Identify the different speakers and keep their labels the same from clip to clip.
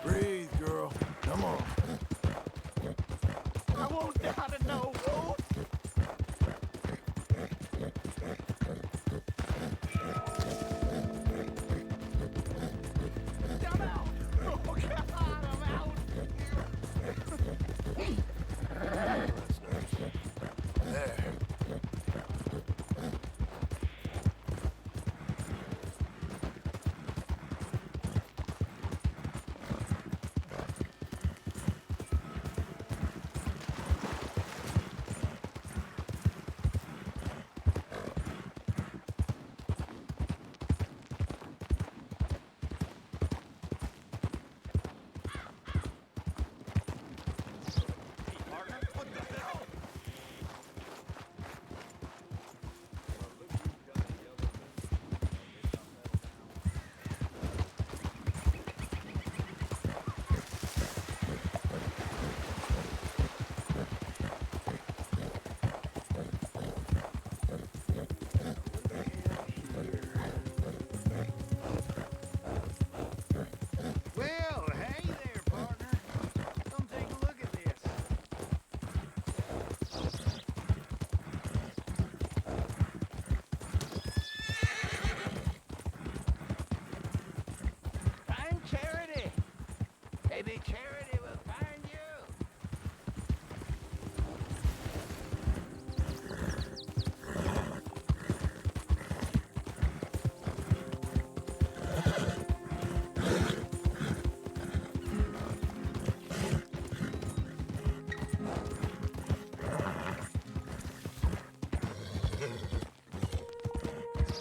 Speaker 1: Breathe, girl. Come on.
Speaker 2: I won't die to know, Wolf. I'm out. Oh, God, I'm out.
Speaker 1: There.
Speaker 2: Well, hey there, partner. Come take a look at this. Find charity. Maybe charity will find you.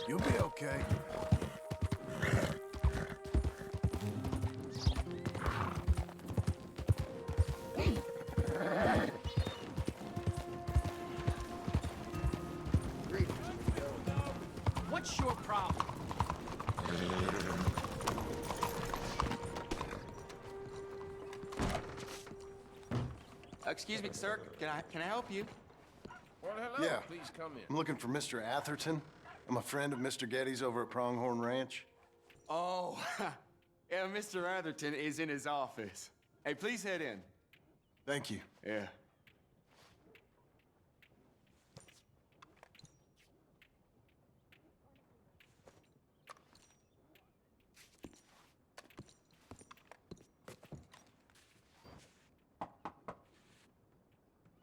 Speaker 1: You'll be okay.
Speaker 2: What's your problem?
Speaker 3: Excuse me, sir. Can I help you?
Speaker 4: Well, hello.
Speaker 1: Yeah.
Speaker 4: Please come in.
Speaker 1: I'm looking for Mr. Atherton. I'm a friend of Mr. Getty's over at Pronghorn Ranch.
Speaker 3: Oh, yeah, Mr. Atherton is in his office. Hey, please head in.
Speaker 1: Thank you.
Speaker 3: Yeah.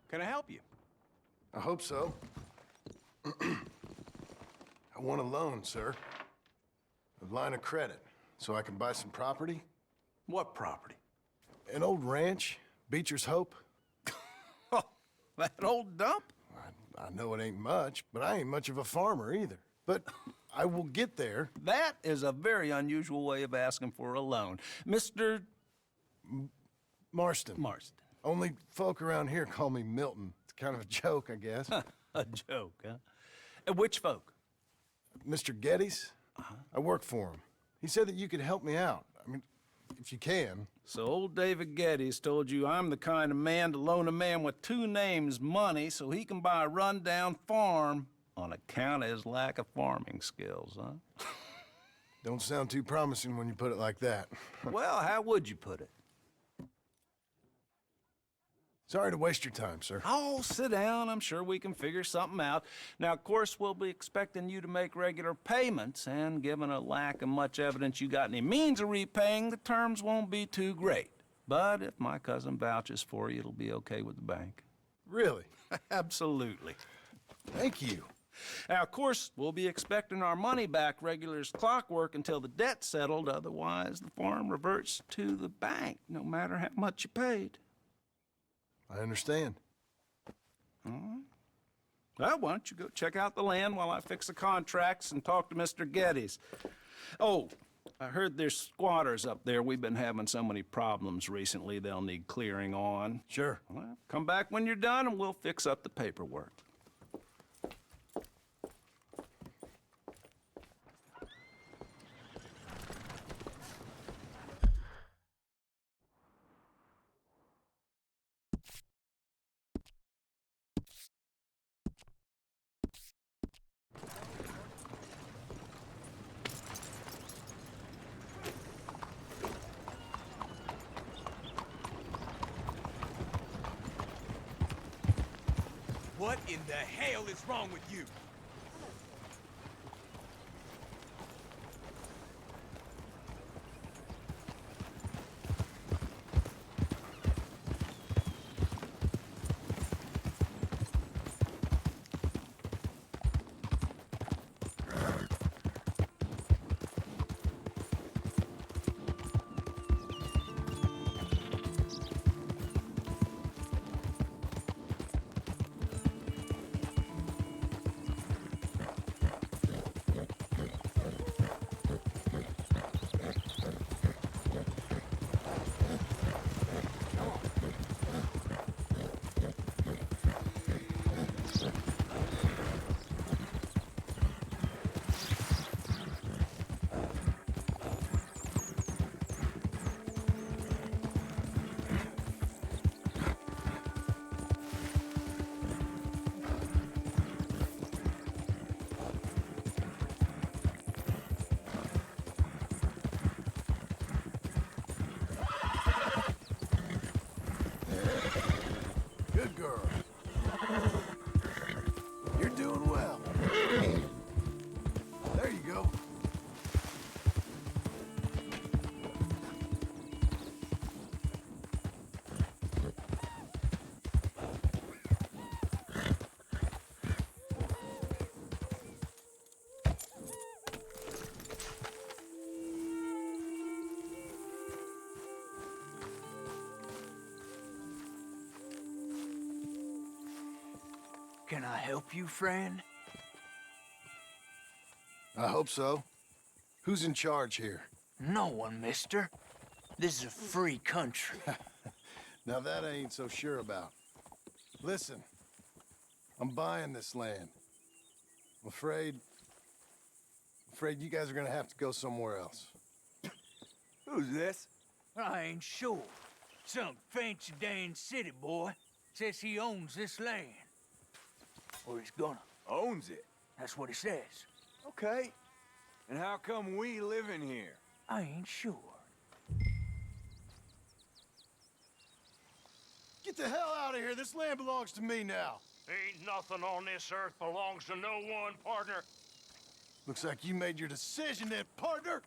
Speaker 2: Can I help you?
Speaker 1: I hope so. I want a loan, sir. A line of credit, so I can buy some property.
Speaker 2: What property?
Speaker 1: An old ranch, Beecher's Hope.
Speaker 2: Oh, that old dump?
Speaker 1: I know it ain't much, but I ain't much of a farmer either. But I will get there.
Speaker 2: That is a very unusual way of asking for a loan. Mr.
Speaker 1: Marston.
Speaker 2: Marston.
Speaker 1: Only folk around here call me Milton. It's kind of a joke, I guess.
Speaker 2: A joke, huh? Which folk?
Speaker 1: Mr. Getty's? I work for him. He said that you could help me out. I mean, if you can.
Speaker 2: So old David Geddes told you I'm the kind of man to loan a man with two names money so he can buy a rundown farm on account of his lack of farming skills, huh?
Speaker 1: Don't sound too promising when you put it like that.
Speaker 2: Well, how would you put it?
Speaker 1: Sorry to waste your time, sir.
Speaker 2: Oh, sit down. I'm sure we can figure something out. Now, of course, we'll be expecting you to make regular payments, and given a lack of much evidence you got any means of repaying, the terms won't be too great. But if my cousin vouches for you, it'll be okay with the bank.
Speaker 1: Really?
Speaker 2: Absolutely.
Speaker 1: Thank you.
Speaker 2: Now, of course, we'll be expecting our money back regular as clockwork until the debt's settled. Otherwise, the farm reverts to the bank, no matter how much you paid.
Speaker 1: I understand.
Speaker 2: All right. Well, why don't you go check out the land while I fix the contracts and talk to Mr. Geddes. Oh, I heard there's squatters up there. We've been having so many problems recently, they'll need clearing on.
Speaker 1: Sure.
Speaker 2: Well, come back when you're done and we'll fix up the paperwork.
Speaker 4: What in the hell is wrong with you?
Speaker 1: Good girl. You're doing well. There you go.
Speaker 5: Can I help you, friend?
Speaker 1: I hope so. Who's in charge here?
Speaker 5: No one, mister. This is a free country.
Speaker 1: Now that I ain't so sure about. Listen, I'm buying this land. I'm afraid you guys are gonna have to go somewhere else.
Speaker 4: Who's this?
Speaker 5: I ain't sure. Some fancy Dan city boy says he owns this land. Or he's gonna.
Speaker 4: Owns it.
Speaker 5: That's what he says.
Speaker 4: Okay. And how come we live in here?
Speaker 5: I ain't sure.
Speaker 1: Get the hell out of here. This land belongs to me now.
Speaker 6: Ain't nothing on this earth belongs to no one, partner.
Speaker 1: Looks like you made your decision then, partner.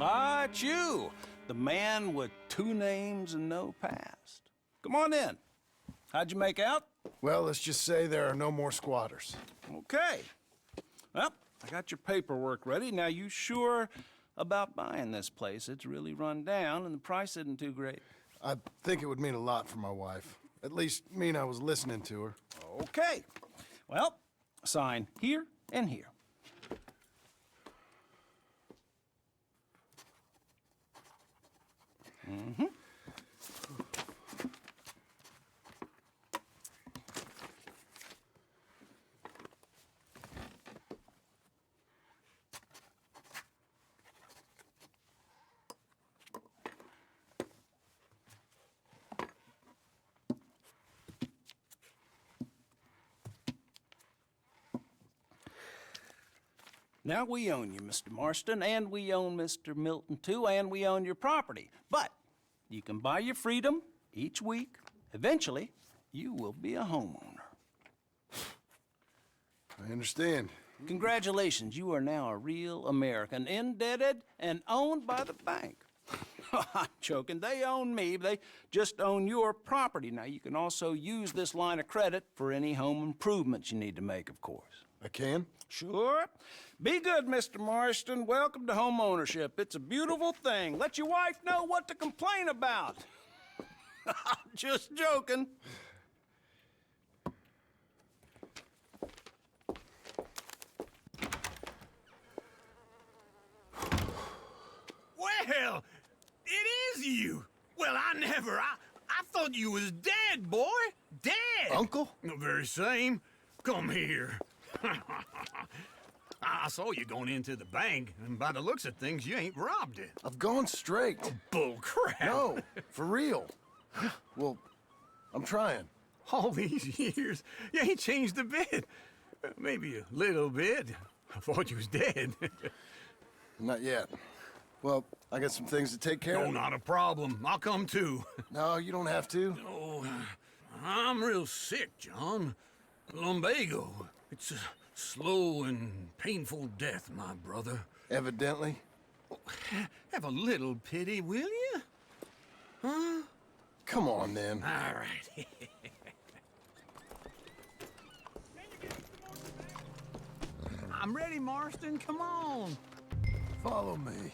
Speaker 2: Ah, it's you, the man with 2 names and no past. Come on in. How'd you make out?
Speaker 1: Well, let's just say there are no more squatters.
Speaker 2: Okay. Well, I got your paperwork ready. Now, you sure about buying this place? It's really run down, and the price isn't too great.
Speaker 1: I think it would mean a lot for my wife. At least mean I was listening to her.
Speaker 2: Okay. Well, sign here and here. Mm-hmm. Now we own you, Mr. Marston, and we own Mr. Milton, too, and we own your property. But you can buy your freedom each week. Eventually, you will be a homeowner.
Speaker 1: I understand.
Speaker 2: Congratulations, you are now a real American, indebted and owned by the bank. I'm joking, they own me, they just own your property. Now, you can also use this line of credit for any home improvements you need to make, of course.
Speaker 1: I can?
Speaker 2: Sure. Be good, Mr. Marston. Welcome to home ownership. It's a beautiful thing. Let your wife know what to complain about. Just joking.
Speaker 5: Well, it is you. Well, I thought you was dead, boy. Dead.
Speaker 1: Uncle?
Speaker 5: The very same. Come here. I saw you going into the bank, and by the looks of things, you ain't robbed it.
Speaker 1: I've gone straight.
Speaker 5: Bull crap.
Speaker 1: No, for real. Well, I'm trying.
Speaker 5: All these years, you ain't changed a bit. Maybe a little bit. I thought you was dead.
Speaker 1: Not yet. Well, I got some things to take care
Speaker 5: No,
Speaker 1: of.
Speaker 5: not a problem. I'll come too.
Speaker 1: No, you don't have to.
Speaker 5: Oh, I'm real sick, John. Lumbago. It's a slow and painful death, my brother.
Speaker 1: Evidently.
Speaker 5: Have a little pity, will you? Huh?
Speaker 1: Come on, then.
Speaker 5: All right. I'm ready, Marston. Come on.
Speaker 1: Follow me.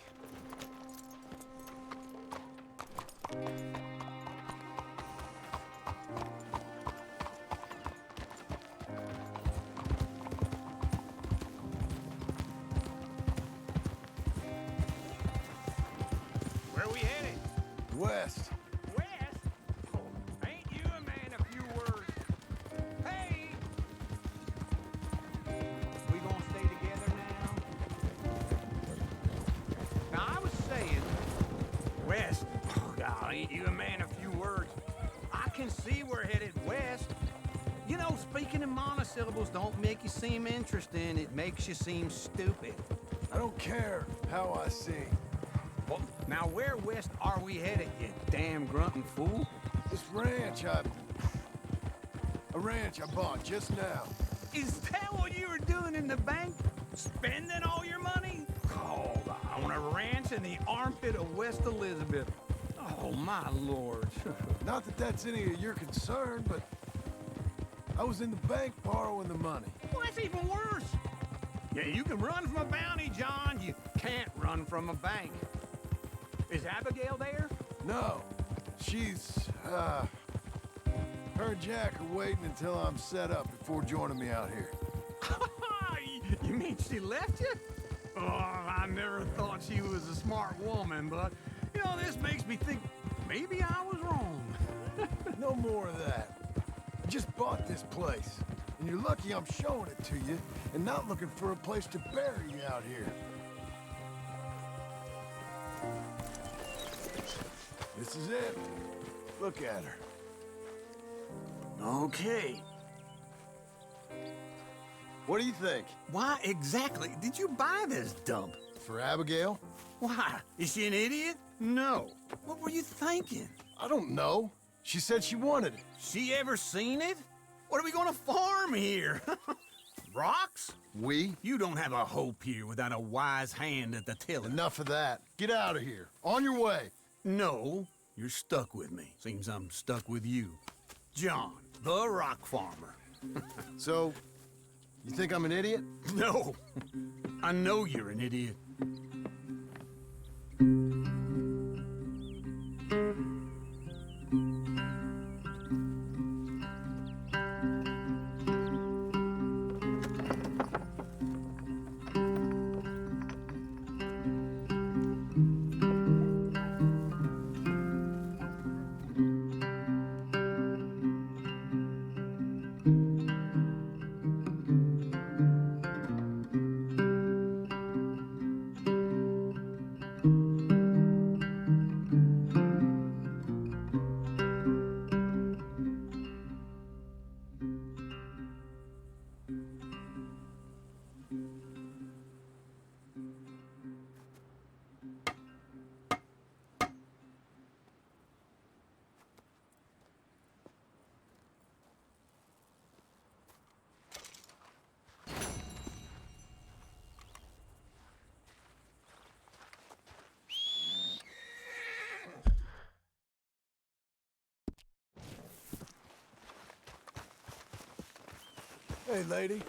Speaker 5: Where we headed?
Speaker 1: West.
Speaker 5: West? Oh, ain't you a man of few words? Hey! We gonna stay together now? Now, I was saying, West. Oh, God, ain't you a man of few words? I can see we're headed west. You know, speaking in monosyllables don't make you seem interesting. It makes you seem stupid.
Speaker 1: I don't care how I sing.
Speaker 5: Well, now where west are we headed, you damn grunting fool?
Speaker 1: This ranch a ranch I bought just now.
Speaker 5: Is that what you were doing in the bank? Spending all your money? Oh, on a ranch in the armpit of West Elizabeth. Oh, my lord.
Speaker 1: Not that that's any of your concern, but I was in the bank borrowing the money.
Speaker 5: Well, that's even worse. Yeah, you can run from a bounty, John. You can't run from a bank. Is Abigail there?
Speaker 1: No, she's, her and Jack are waiting until I'm set up before joining me out here.
Speaker 5: You mean she left you? Oh, I never thought she was a smart woman, but, you know, this makes me think maybe I was wrong.
Speaker 1: No more of that. I just bought this place, and you're lucky I'm showing it to you and not looking for a place to bury you out here. This is it. Look at her.
Speaker 5: Okay.
Speaker 1: What do you think?
Speaker 5: Why exactly did you buy this dump?
Speaker 1: For Abigail?
Speaker 5: Why? Is she an idiot? No. What were you thinking?
Speaker 1: I don't know. She said she wanted it.
Speaker 5: She ever seen it? What are we gonna farm here? Rocks?
Speaker 1: We?
Speaker 5: You don't have a hope here without a wise hand at the tiller.
Speaker 1: Enough of that. Get out of here. On your way.
Speaker 5: No, you're stuck with me. Seems I'm stuck with you. John, the rock farmer.
Speaker 1: So, you think I'm an idiot?
Speaker 5: No, I know you're an idiot.
Speaker 1: Hey, lady.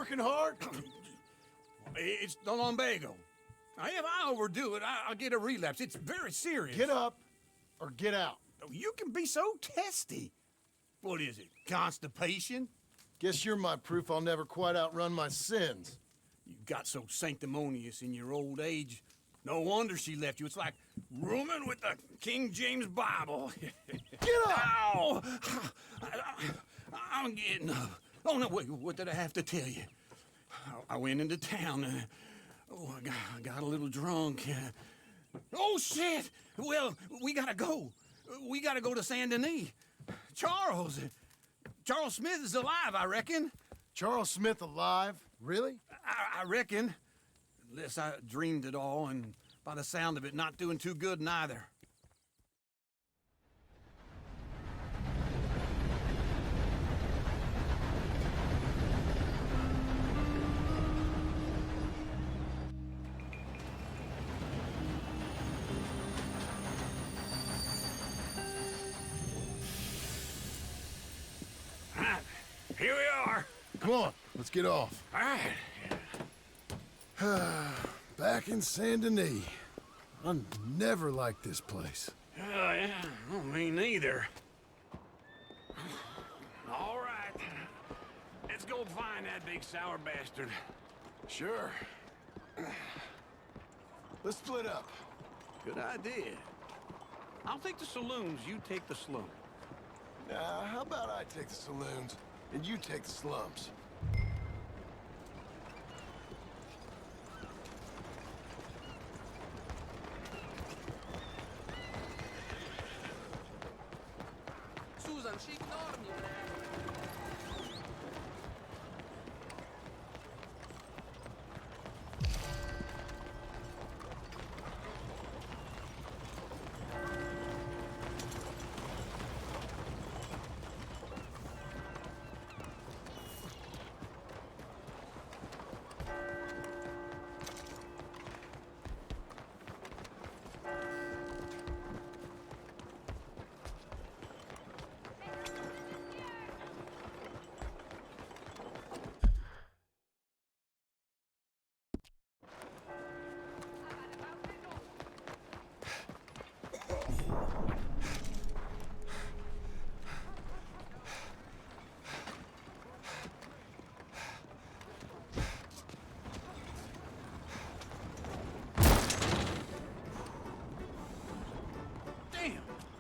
Speaker 1: working hard?
Speaker 5: It's the lumbago. Now, if I overdo it, I'll get a relapse. It's very serious.
Speaker 1: Get up or get out.
Speaker 5: You can be so testy. What is it, constipation?
Speaker 1: Guess you're my proof I'll never quite outrun my sins.
Speaker 5: You got so sanctimonious in your old age. No wonder she left you. It's like rooming with the King James Bible.
Speaker 1: Get up!
Speaker 5: Ow! I'm getting up. Oh, no, wait, what did I have to tell you? I went into town. I got a little drunk. Oh, shit! Well, we gotta go. We gotta go to Saint Denis. Charles Smith is alive, I reckon.
Speaker 1: Charles Smith alive? Really?
Speaker 5: I reckon. Unless I dreamed it all, and by the sound of it, not doing too good neither. Here we are.
Speaker 1: Come on, let's get off.
Speaker 5: All right.
Speaker 1: Back in Saint Denis. I never liked this place.
Speaker 5: Yeah, well, me neither. All right. Let's go find that big sour bastard.
Speaker 1: Sure. Let's split up.
Speaker 5: Good idea. I'll take the saloons, you take the slum.
Speaker 1: How about I take the saloons and you take the slums?
Speaker 7: Susan, she ignored me.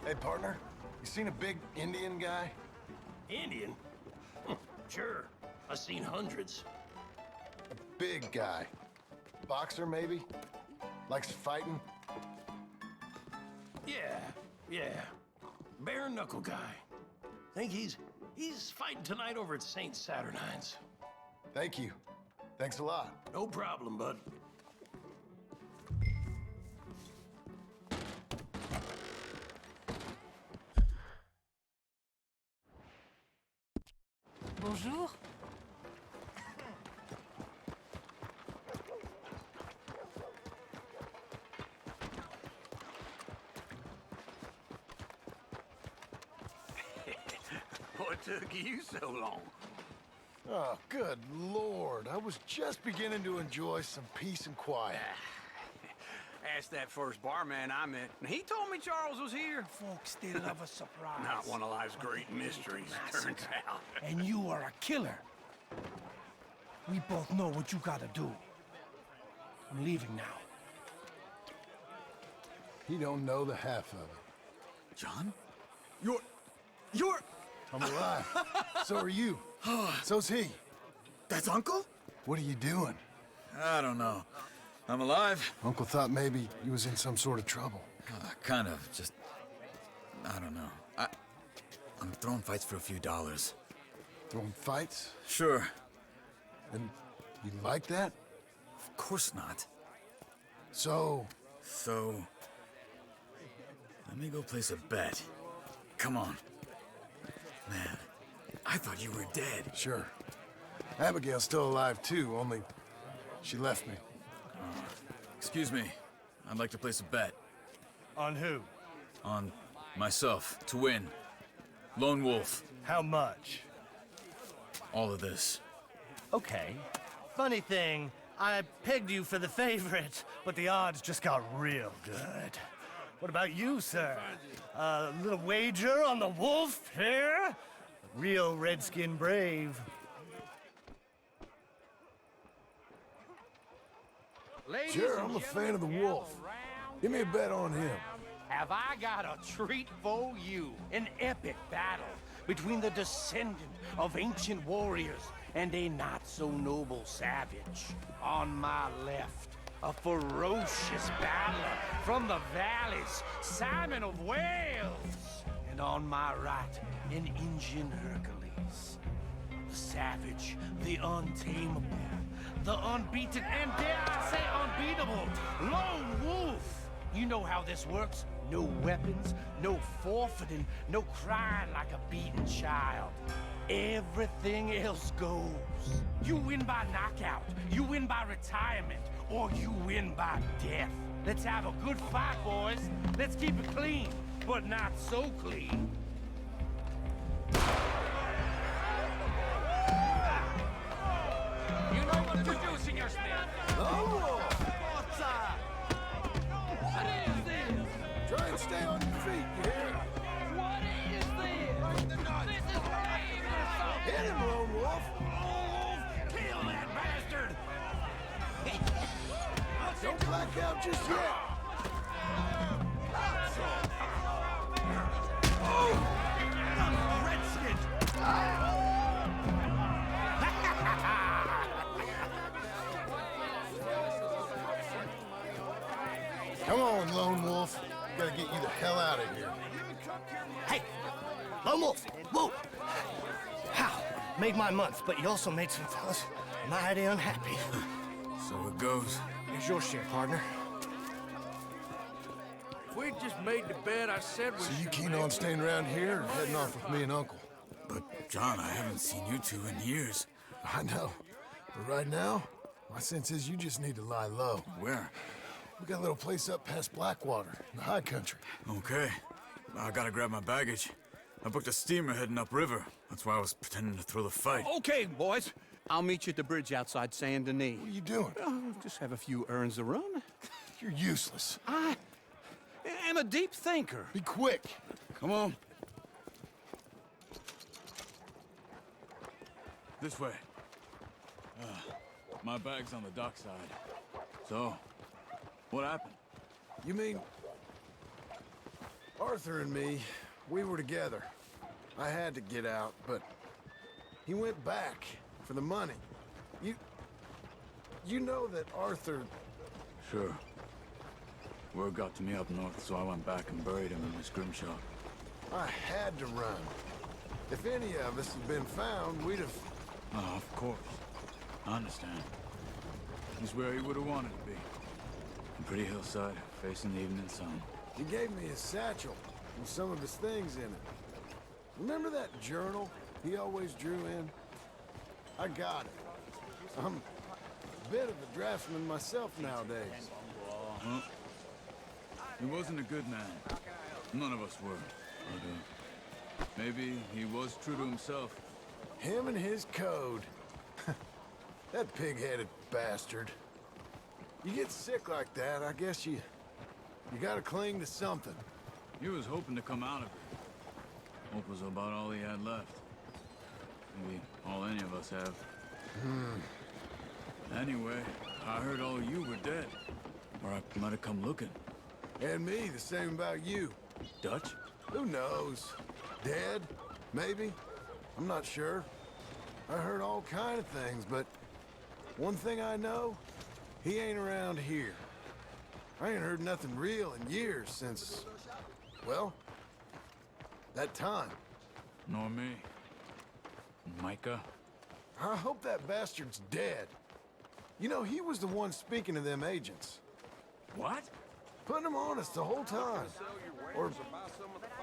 Speaker 1: Hey, partner, you seen a big Indian guy?
Speaker 8: Indian? Sure. I've seen hundreds.
Speaker 1: A big guy. Boxer, maybe? Likes fighting?
Speaker 8: Yeah. Bare knuckle guy. Think he's fighting tonight over at St. Saturnine's.
Speaker 1: Thank you. Thanks a lot.
Speaker 8: No problem, bud.
Speaker 7: Bonjour.
Speaker 5: What took you so long?
Speaker 1: Oh, good Lord. I was just beginning to enjoy some peace and quiet.
Speaker 5: Asked that first barman I met, and he told me Charles was here.
Speaker 7: Folks still love a surprise.
Speaker 5: Not one of life's great mysteries, turns out.
Speaker 7: And you are a killer. We both know what you gotta do. I'm leaving now.
Speaker 1: He don't know the half of it.
Speaker 5: John?
Speaker 1: You're... I'm alive. So are you. So's he.
Speaker 9: That's Uncle?
Speaker 1: What are you doing?
Speaker 9: I don't know. I'm alive.
Speaker 1: Uncle thought maybe he was in some sort of trouble.
Speaker 9: Kind of. Just... I don't know. I'm throwing fights for a few dollars.
Speaker 1: Throwing fights?
Speaker 9: Sure.
Speaker 1: And you like that?
Speaker 9: Of course not.
Speaker 1: So...
Speaker 9: So... Let me go place a bet. Come on. Man, I thought you were dead.
Speaker 1: Sure. Abigail's still alive too, only she left me.
Speaker 9: Excuse me. I'd like to place a bet.
Speaker 10: On who?
Speaker 9: On myself, to win. Lone Wolf.
Speaker 10: How much?
Speaker 9: All of this.
Speaker 10: Okay.
Speaker 7: Funny thing, I pegged you for the favorite, but the odds just got real good. What about you, sir? A little wager on the wolf here? Real redskin brave.
Speaker 5: Ladies
Speaker 1: Sure,
Speaker 5: and
Speaker 1: I'm a fan of the
Speaker 5: gentlemen,
Speaker 1: wolf.
Speaker 5: gather round,
Speaker 1: Give me a bet on him.
Speaker 5: Have I got a treat for you? An epic battle between the descendant of ancient warriors and a not-so-noble savage. On my left, a ferocious battler from the valleys, Simon of Wales. And on my right, an Indian Hercules. The savage, the untamable, the unbeaten, and dare I say unbeatable, lone wolf. You know how this works. No weapons, no forfeiting, no crying like a beaten child. Everything else goes. You win by knockout, you win by retirement, or you win by death. Let's have a good fight, boys. Let's keep it clean, but not so clean. You know what to do, Senor Smith.
Speaker 1: Oh!
Speaker 5: What is this?
Speaker 1: Try and stay on your feet, you hear?
Speaker 5: What is this? This is rape or something.
Speaker 1: Hit him, Lone Wolf!
Speaker 5: Kill that bastard!
Speaker 1: Don't black out just yet! Come on, Lone Wolf. Gotta get you the hell out of here.
Speaker 7: Hey, Lone Wolf, whoa! How? Made my month, but you also made some fellas mighty unhappy.
Speaker 9: So it goes.
Speaker 7: Here's your share, partner.
Speaker 4: If we'd just made the bet I said we
Speaker 1: So you
Speaker 4: should
Speaker 1: keen
Speaker 4: make,
Speaker 1: on staying around here or heading off with me and Uncle?
Speaker 9: But, John, I haven't seen you two in years.
Speaker 1: I know. But right now, my sense is you just need to lie low.
Speaker 9: Where?
Speaker 1: We got a little place up past Blackwater, in the high country.
Speaker 9: Okay. I gotta grab my baggage. I booked a steamer heading upriver. That's why I was pretending to throw the fight.
Speaker 5: Okay, boys. I'll meet you at the bridge outside Saint Denis.
Speaker 1: What are you doing?
Speaker 5: Just have a few errands to run.
Speaker 1: You're useless.
Speaker 5: I am a deep thinker.
Speaker 1: Be quick.
Speaker 9: Come on. This way. My bag's on the dockside. So, what happened?
Speaker 1: You mean... Arthur and me, we were together. I had to get out, but he went back for the money. You know that Arthur...
Speaker 9: Sure. Word got to me up north, so I went back and buried him in the scrimshaw.
Speaker 1: I had to run. If any of us had been found, we'd have...
Speaker 9: Oh, of course. I understand. He's where he would have wanted to be. A pretty hillside, facing the evening sun.
Speaker 1: He gave me his satchel with some of his things in it. Remember that journal he always drew in? I got it. I'm a bit of a draftsman myself nowadays.
Speaker 9: Huh? He wasn't a good man. None of us were. But, maybe he was true to himself.
Speaker 1: Him and his code. That pig-headed bastard. You get sick like that, I guess you gotta cling to something.
Speaker 9: He was hoping to come out of it. Hope was about all he had left. Maybe all any of us have. Anyway, I heard all you were dead. Or I might have come looking.
Speaker 1: And me, the same about you.
Speaker 9: Dutch?
Speaker 1: Who knows? Dead? Maybe? I'm not sure. I heard all kind of things, but one thing I know, he ain't around here. I ain't heard nothing real in years since, well, that time.
Speaker 9: Nor me. Micah?
Speaker 1: I hope that bastard's dead. You know, he was the one speaking to them agents.
Speaker 9: What?
Speaker 1: Putting them on us the whole time. Or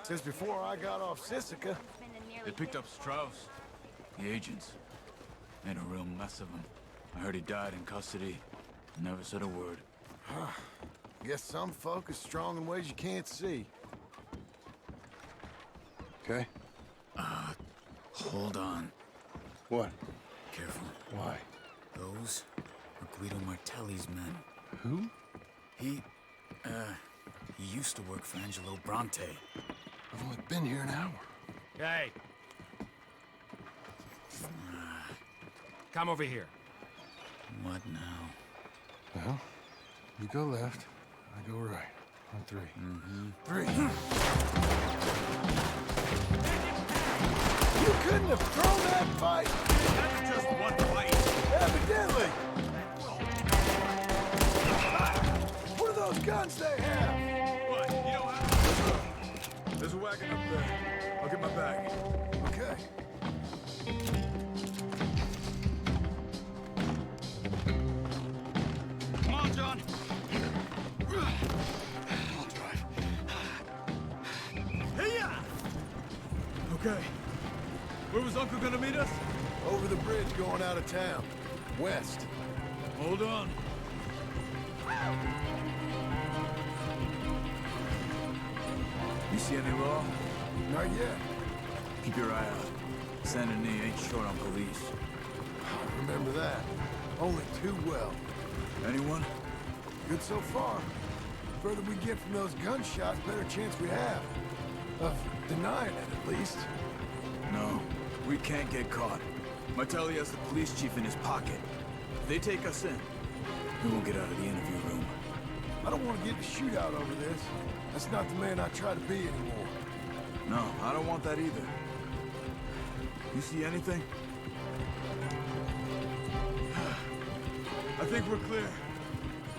Speaker 1: since before I got off Sisika.
Speaker 9: They picked up Strauss. The agents. Made a real mess of him. I heard he died in custody. Never said a word.
Speaker 1: Guess some folk is strong in ways you can't see. Okay?
Speaker 9: Hold on.
Speaker 1: What?
Speaker 9: Careful.
Speaker 1: Why?
Speaker 9: Those
Speaker 10: Guido Martelli's men.
Speaker 1: Who?
Speaker 10: He used to work for Angelo Bronte.
Speaker 1: I've only been here an hour.
Speaker 5: Hey. Come over here.
Speaker 10: What now?
Speaker 1: Well, you go left, I go right. On 3.
Speaker 10: Mm-hmm.
Speaker 1: 3. You couldn't have thrown that fight!
Speaker 5: That's just one fight.
Speaker 1: Evidently! What are those guns they have?
Speaker 9: What? You don't have... There's a wagon up there. I'll get my bag.
Speaker 1: Okay.
Speaker 2: Come on, John.
Speaker 1: I'll drive.
Speaker 9: Okay. Where was Uncle gonna meet us?
Speaker 1: Over the bridge going out of town. West.
Speaker 9: Hold on. You see any law?
Speaker 1: Not yet.
Speaker 9: Keep your eye out. Saint Denis ain't short on police.
Speaker 1: I remember that. Only too well.
Speaker 9: Anyone?
Speaker 1: Good so far. Further we get from those gunshots, better chance we have. Of denying it, at least.
Speaker 9: No. We can't get caught. Martelli has the police chief in his pocket. If they take us in, we won't get out of the interview room.
Speaker 1: I don't want to get in a shootout over this. That's not the man I try to be anymore.
Speaker 9: No, I don't want that either. You see anything? I think we're clear.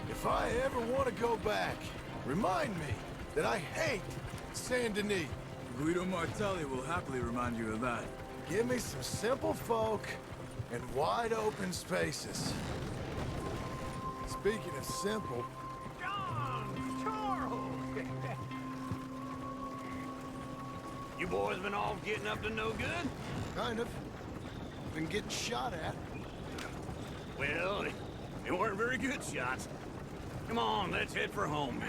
Speaker 1: If I ever want to go back, remind me that I hate Saint Denis.
Speaker 9: Guido Martelli will happily remind you of that.
Speaker 1: Give me some simple folk and wide open spaces. Speaking of simple,
Speaker 5: John! Charles! You boys been all getting up to no good?
Speaker 1: kind of. Been getting shot at.
Speaker 5: Well, they weren't very good shots. Come on, let's head for home.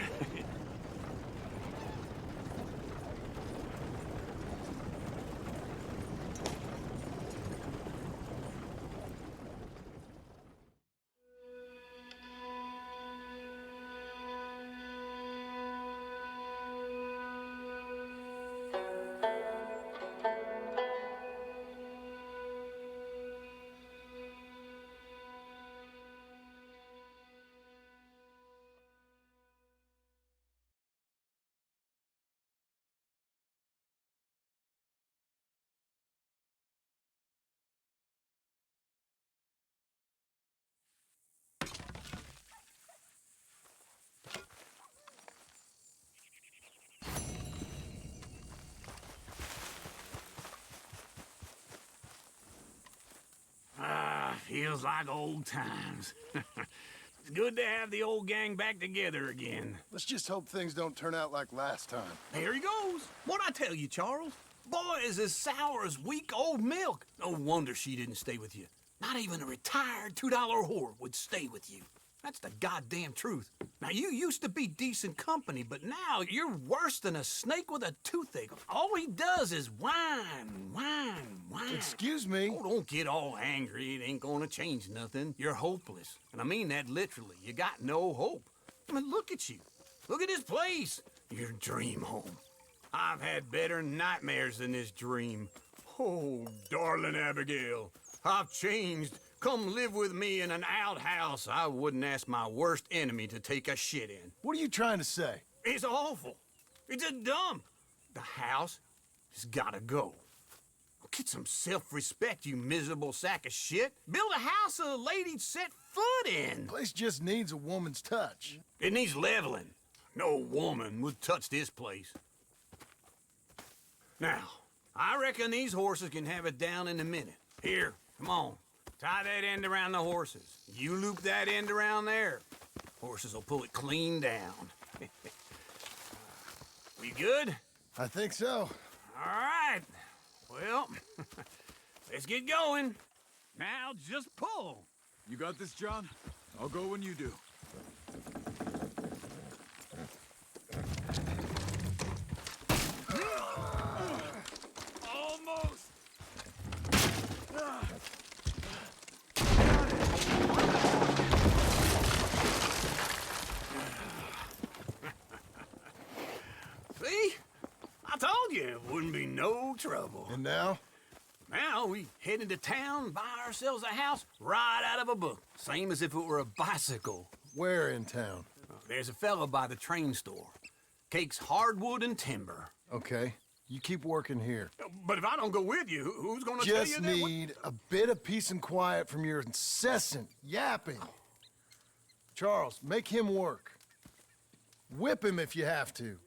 Speaker 5: Feels like old times. It's good to have the old gang back together again.
Speaker 1: Let's just hope things don't turn out like last time.
Speaker 5: Here he goes. What'd I tell you, Charles? Boy is as sour as weak old milk. No wonder she didn't stay with you. Not even a retired $2 whore would stay with you. That's the goddamn truth. Now, you used to be decent company, but now you're worse than a snake with a toothache. All he does is whine, whine, whine.
Speaker 1: Excuse me?
Speaker 5: Oh, don't get all angry. It ain't gonna change nothing. You're hopeless. And I mean that literally. You got no hope. I mean, look at you. Look at this place. Your dream home. I've had better nightmares than this dream. Oh, darling Abigail, I've changed. Come live with me in an outhouse I wouldn't ask my worst enemy to take a shit in.
Speaker 1: What are you trying to say?
Speaker 5: It's awful. It's a dump. The house has gotta go. Get some self-respect, you miserable sack of shit. Build a house a lady'd set foot in.
Speaker 1: Place just needs a woman's touch.
Speaker 5: It needs leveling. No woman would touch this place. Now, I reckon these horses can have it down in a minute. Here, come on. Tie that end around the horses. You loop that end around there. Horses will pull it clean down. We good?
Speaker 1: I think so.
Speaker 5: All right. Well, let's get going. Now just pull.
Speaker 9: You got this, John? I'll go when you do.
Speaker 5: Almost. It wouldn't be no trouble.
Speaker 1: And now?
Speaker 5: Now we head into town, buy ourselves a house right out of a book. Same as if it were a bicycle.
Speaker 1: Where in town?
Speaker 5: There's a fella by the train store. Cakes hardwood and timber.
Speaker 1: Okay. You keep working here.
Speaker 5: But if I don't go with you, who's gonna tell you
Speaker 1: Just
Speaker 5: that?
Speaker 1: need a bit of peace and quiet from your incessant yapping. Charles, make him work. Whip him if you have to.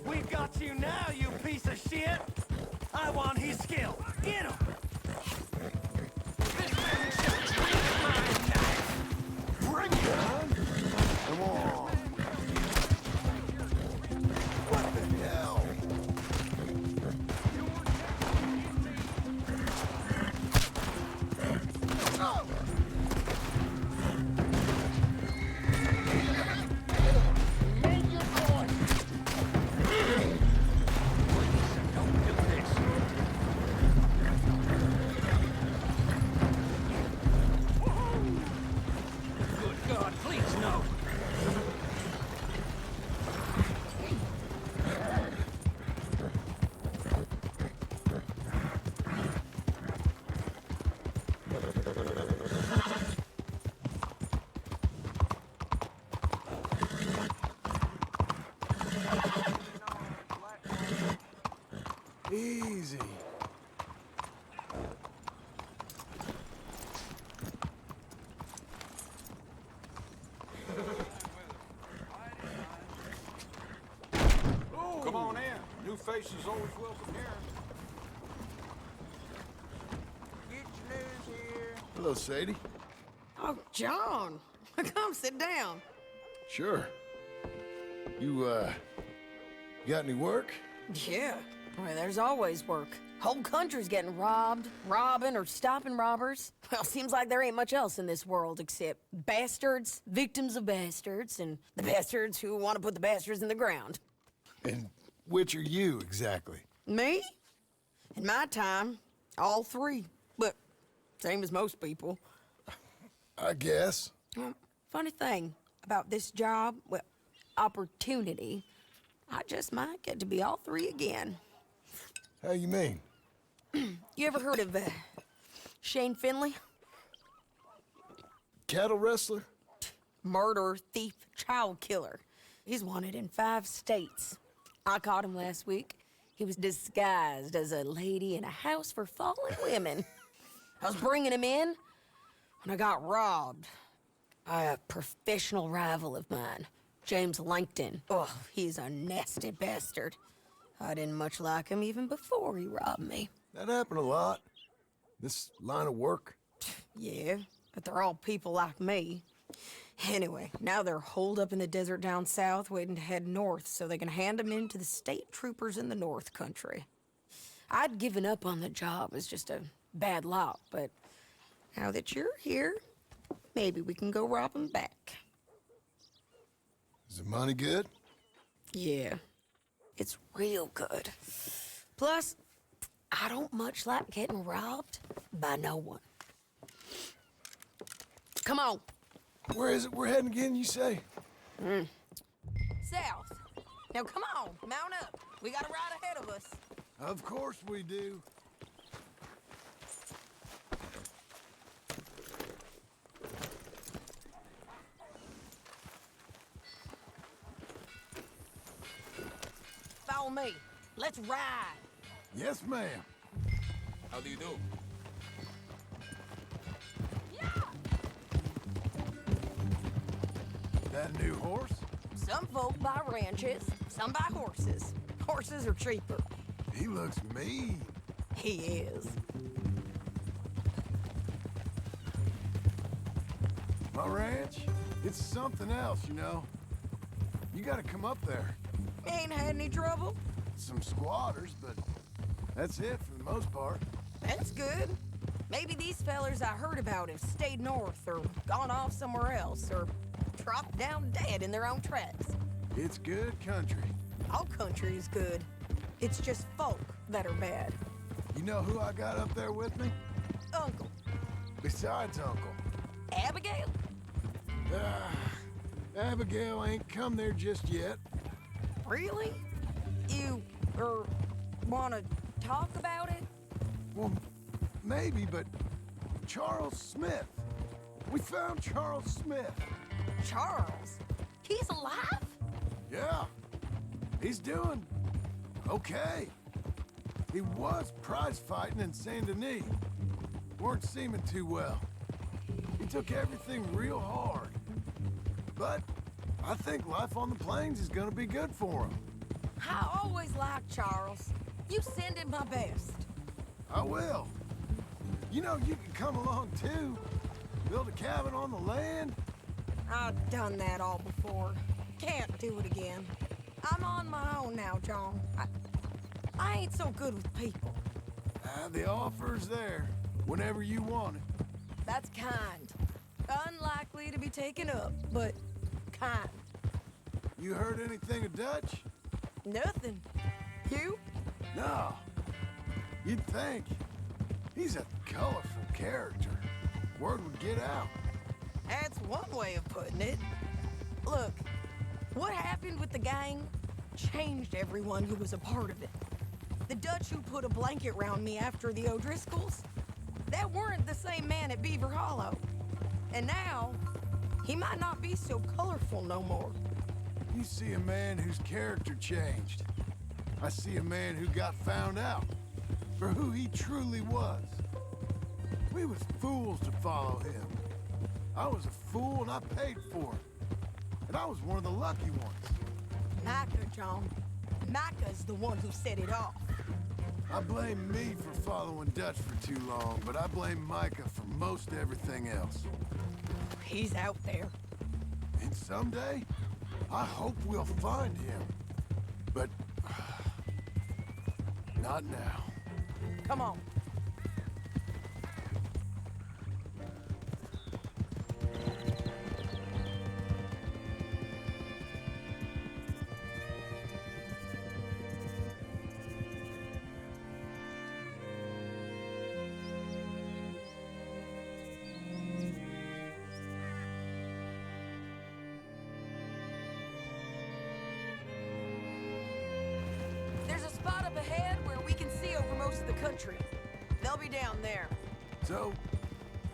Speaker 7: We've got you now, you piece of shit! I want his skill. Get him!
Speaker 1: Bring it on! Come on! What the hell?
Speaker 5: Good God, please no.
Speaker 1: Easy.
Speaker 4: Come on in. New faces always welcome here.
Speaker 1: Hello, Sadie.
Speaker 11: Oh, John. Come sit down.
Speaker 1: Sure. You got any work?
Speaker 11: Yeah. Well, there's always work. Whole country's getting robbed, robbing, or stopping robbers. Well, seems like there ain't much else in this world except bastards, victims of bastards, and the bastards who want to put the bastards in the ground.
Speaker 1: And which are you, exactly?
Speaker 11: Me? In my time, all three. But same as most people.
Speaker 1: I guess.
Speaker 11: Funny thing about this job, well, opportunity, I just might get to be all three again.
Speaker 1: How you mean?
Speaker 11: You ever heard of Shane Finley?
Speaker 1: Cattle wrestler?
Speaker 11: Murderer, thief, child killer. He's wanted in 5 states. I caught him last week. He was disguised as a lady in a house for fallen women. I was bringing him in when I got robbed by a professional rival of mine, James Langton. Oh, he's a nasty bastard. I didn't much like him even before he robbed me.
Speaker 1: That happened a lot. This line of work.
Speaker 11: Yeah, but they're all people like me. Anyway, now they're holed up in the desert down south, waiting to head north so they can hand them in to the state troopers in the north country. I'd given up on the job as just a bad lot, but now that you're here, maybe we can go rob them back.
Speaker 1: Is the money good?
Speaker 11: Yeah, it's real good. Plus, I don't much like getting robbed by no one. Come on.
Speaker 1: Where is it we're heading again, you say?
Speaker 11: South. Now come on, mount up. We got a ride ahead of us.
Speaker 1: Of course we do.
Speaker 11: Follow me. Let's ride.
Speaker 1: Yes, ma'am.
Speaker 10: How do you do?
Speaker 1: That new horse?
Speaker 11: Some folk buy ranches, some buy horses. Horses are cheaper.
Speaker 1: He looks mean.
Speaker 11: He is.
Speaker 1: My ranch, it's something else, you know. You gotta come up there.
Speaker 11: Ain't had any trouble?
Speaker 1: Some squatters, but that's it for the most part.
Speaker 11: That's good. Maybe these fellers I heard about have stayed north or gone off somewhere else or dropped down dead in their own tracks.
Speaker 1: It's good country.
Speaker 11: All country is good. It's just folk that are bad.
Speaker 1: You know who I got up there with me?
Speaker 11: Uncle.
Speaker 1: Besides Uncle.
Speaker 11: Abigail?
Speaker 1: Abigail ain't come there just yet.
Speaker 11: Really? You, wanna talk about it?
Speaker 1: Well, maybe, but Charles Smith. We found Charles Smith.
Speaker 11: Charles? He's alive?
Speaker 1: Yeah. He's doing okay. He was prize fighting in Saint Denis. Weren't seeming too well. He took everything real hard. But I think life on the plains is gonna be good for him.
Speaker 11: I always liked Charles. You send him my best.
Speaker 1: I will. You know, you can come along too. Build a cabin on the land.
Speaker 11: I've done that all before. Can't do it again. I'm on my own now, John. I ain't so good with people.
Speaker 1: The offer's there whenever you want it.
Speaker 11: That's kind. Unlikely to be taken up, but kind.
Speaker 1: You heard anything of Dutch?
Speaker 11: Nothing. You?
Speaker 1: No. You'd think. He's a colorful character. Word would get out.
Speaker 11: That's one way of putting it. Look, what happened with the gang changed everyone who was a part of it. The Dutch who put a blanket round me after the O'Driscolls, that weren't the same man at Beaver Hollow. And now, he might not be so colorful no more.
Speaker 1: You see a man whose character changed. I see a man who got found out for who he truly was. We was fools to follow him. I was a fool and I paid for it. And I was one of the lucky ones.
Speaker 11: Micah, John. Micah's the one who set it off.
Speaker 1: I blame me for following Dutch for too long, but I blame Micah for most everything else.
Speaker 11: He's out there.
Speaker 1: And someday, I hope we'll find him. But not now.
Speaker 11: Come on. There's a spot up ahead where we can see over most of the country. They'll be down there.
Speaker 1: So,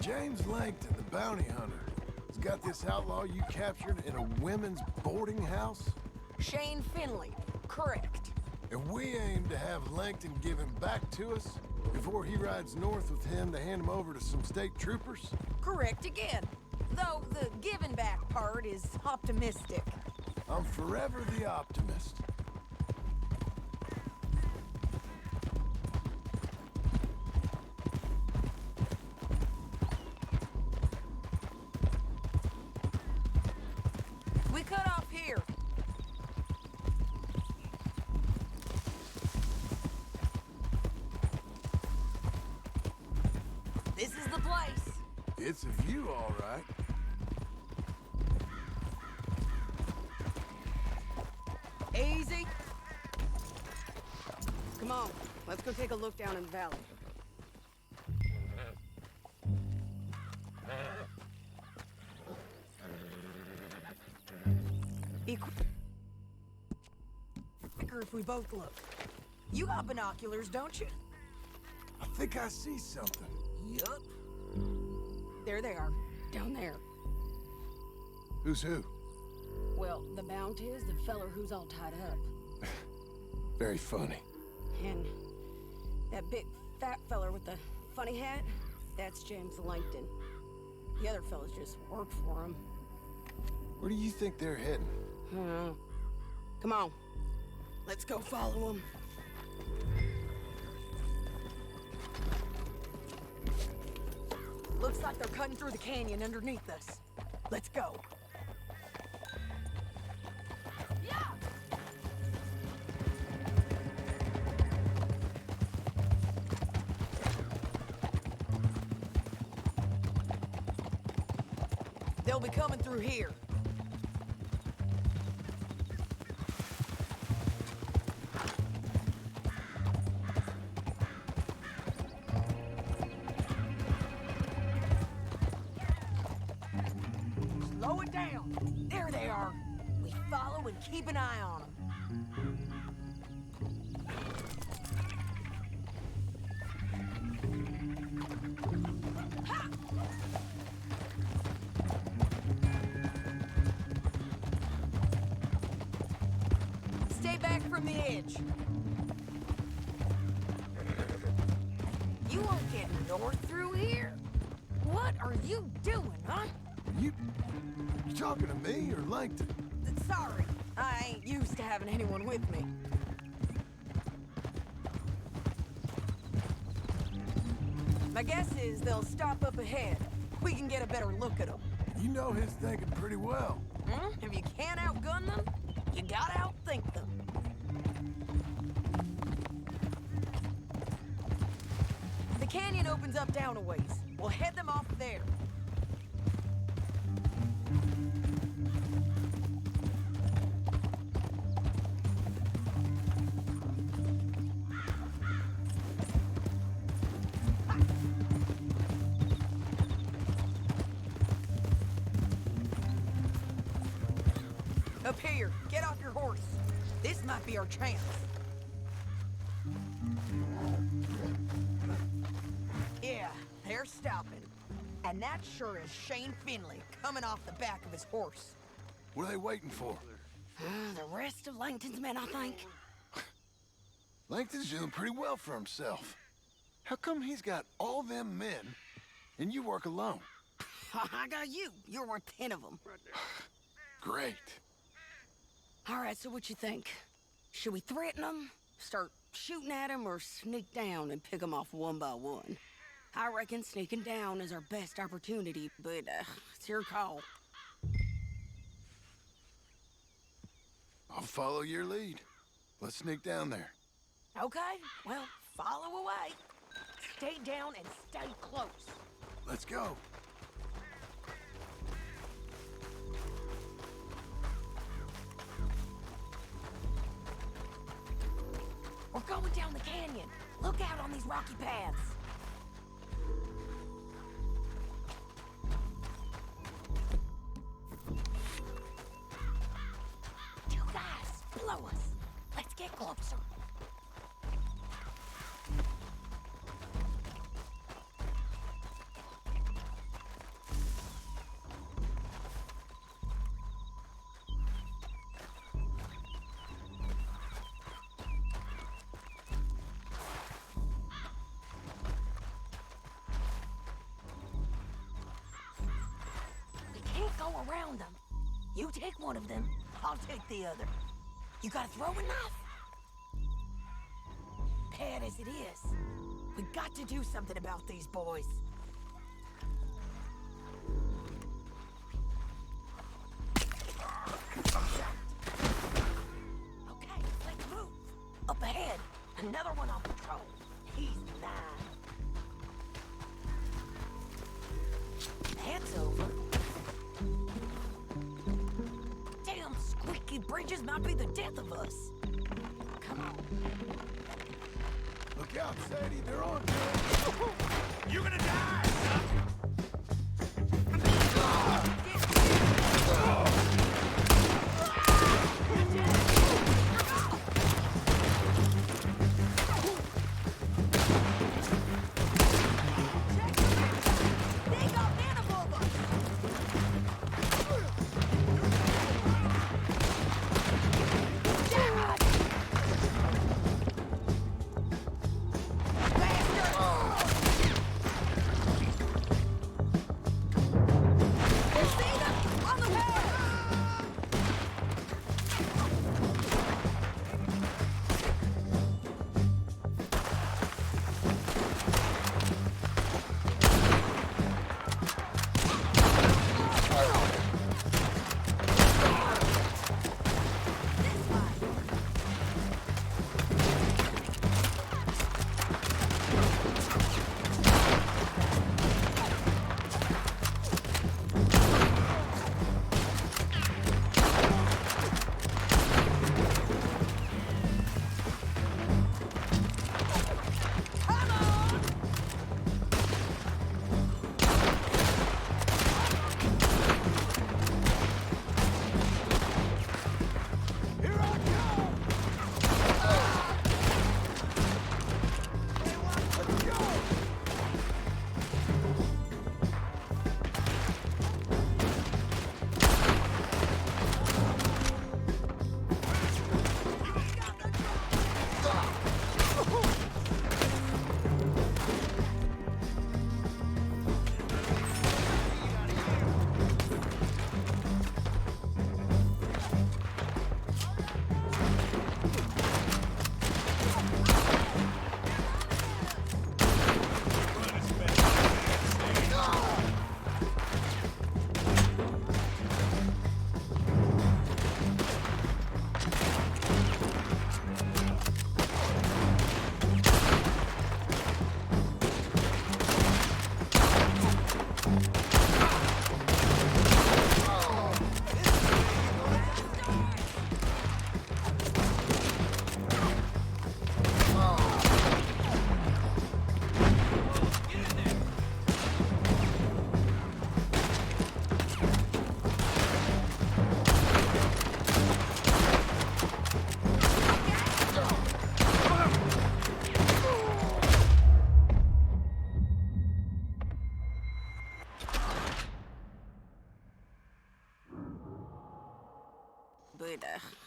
Speaker 1: James Langton, the bounty hunter, has got this outlaw you captured in a women's boarding house?
Speaker 11: Shane Finley, correct.
Speaker 1: And we aim to have Langton give him back to us before he rides north with him to hand him over to some state troopers?
Speaker 11: Correct again. Though the giving back part is optimistic.
Speaker 1: I'm forever the optimist.
Speaker 11: We cut off here. This is the place.
Speaker 1: It's a view, all right.
Speaker 11: Easy. Come on, let's go take a look down in the valley. Be quicker if we both look. You got binoculars, don't you?
Speaker 1: I think I see something.
Speaker 11: Yup. There they are, down there.
Speaker 1: Who's who?
Speaker 11: Well, the Bounty is the feller who's all tied up.
Speaker 1: Very funny.
Speaker 11: And that big fat feller with the funny hat, that's James Langton. The other fellas just work for him.
Speaker 1: Where do you think they're heading?
Speaker 11: Come on, let's go follow them. like they're cutting through the canyon underneath us. Let's go. Yeah! They'll be coming through here. Slow it down. There they are. We follow and keep an eye on them. Stay back from the edge. You won't get north through here? What are you doing, huh?
Speaker 1: You talking to me or Langton?
Speaker 11: Sorry, I ain't used to having anyone with me. My guess is they'll stop up ahead. We can get a better look at them.
Speaker 1: You know his thinking pretty well.
Speaker 11: If you can't outgun them, you gotta outthink them. The canyon opens up down a ways. We'll head them off there. Up here, get off your horse. This might be our chance. Yeah, they're stopping. And that sure is Shane Finley coming off the back of his horse.
Speaker 1: What are they waiting for?
Speaker 11: The rest of Langton's men, I think.
Speaker 1: Langton's doing pretty well for himself. How come he's got all them men and you work alone?
Speaker 11: I got you. You're worth 10 of them.
Speaker 1: Great.
Speaker 11: All right, so what you think? Should we threaten them, start shooting at them, or sneak down and pick them off one by one? I reckon sneaking down is our best opportunity, but it's your call.
Speaker 1: I'll follow your lead. Let's sneak down there.
Speaker 11: Okay, well, follow away. Stay down and stay close.
Speaker 1: Let's go.
Speaker 11: We're going down the canyon. Look out on these rocky paths. Two guys below us. Let's get closer. Go around them. You take one of them, I'll take the other. You got a throwing knife? Bad as it is, we got to do something about these boys. Okay, let's move. Up ahead, another one on patrol. He's 9. That's over. Squeaky bridges might be the death of us. Come on.
Speaker 1: Look out, Sadie. They're on.
Speaker 5: You're gonna die, son!
Speaker 11: They got men above us. Bastard!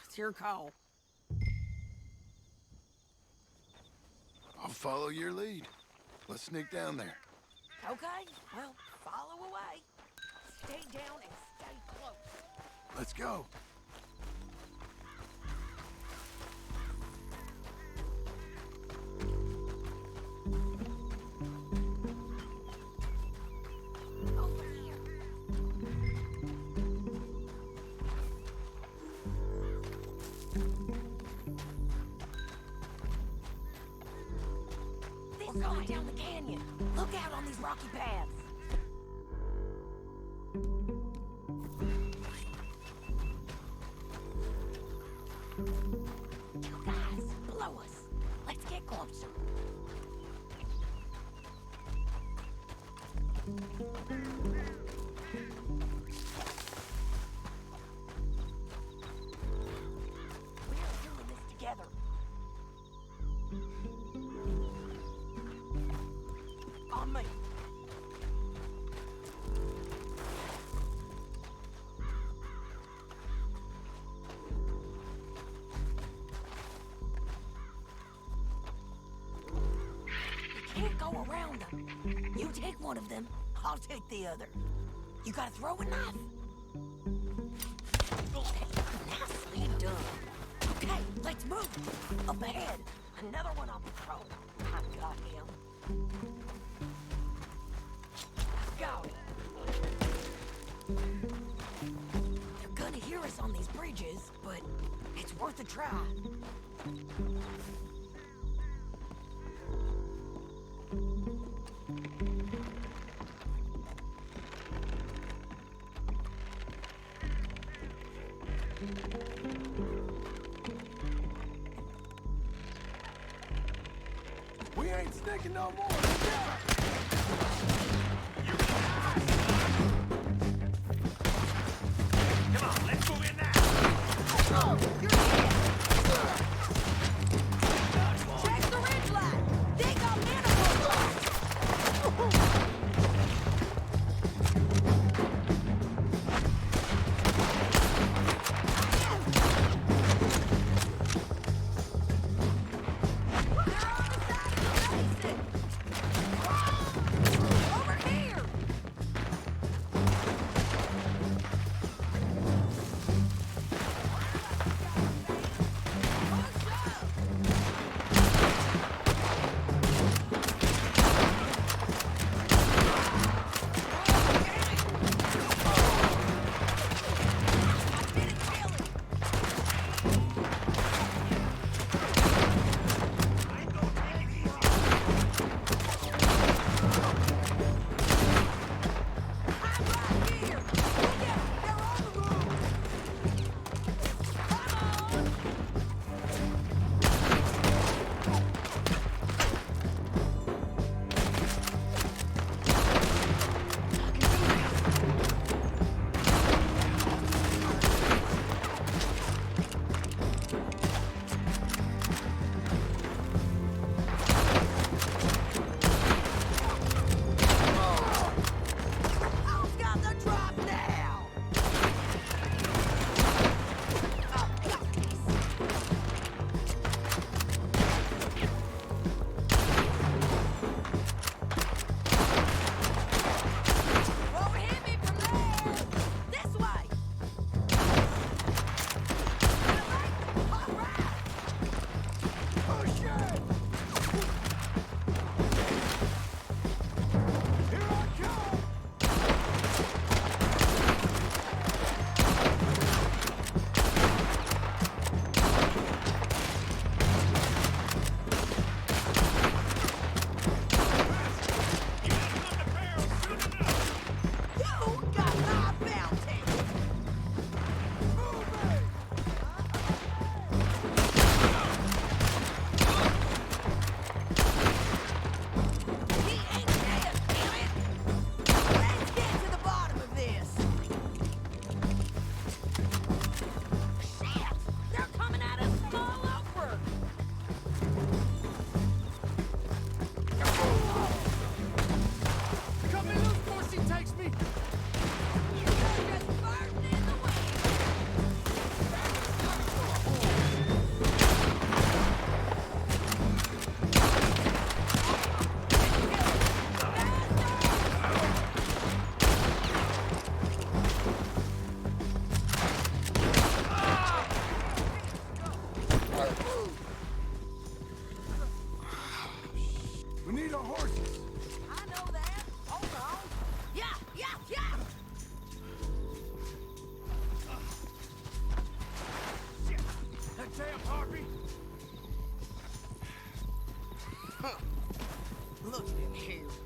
Speaker 11: It's your call.
Speaker 1: I'll follow your lead. Let's sneak down there.
Speaker 11: Okay, well, follow away. Stay down and stay close.
Speaker 1: Let's go.
Speaker 11: Over here. We're going down the canyon. Look out on these rocky paths. You guys, blow us. Let's get closer. We are doing this together. On me. You can't go around them. You take one of them, I'll take the other. You got a throwing knife? Nicely done. Okay, let's move. Up ahead, another one on patrol. I got him. Got it. They're gonna hear us on these bridges, but it's worth a try.
Speaker 1: We ain't sneaking no more. Let's go.
Speaker 5: Come on, let's move in now.
Speaker 11: Oh, you're hit! Check the ridge line! They got manifold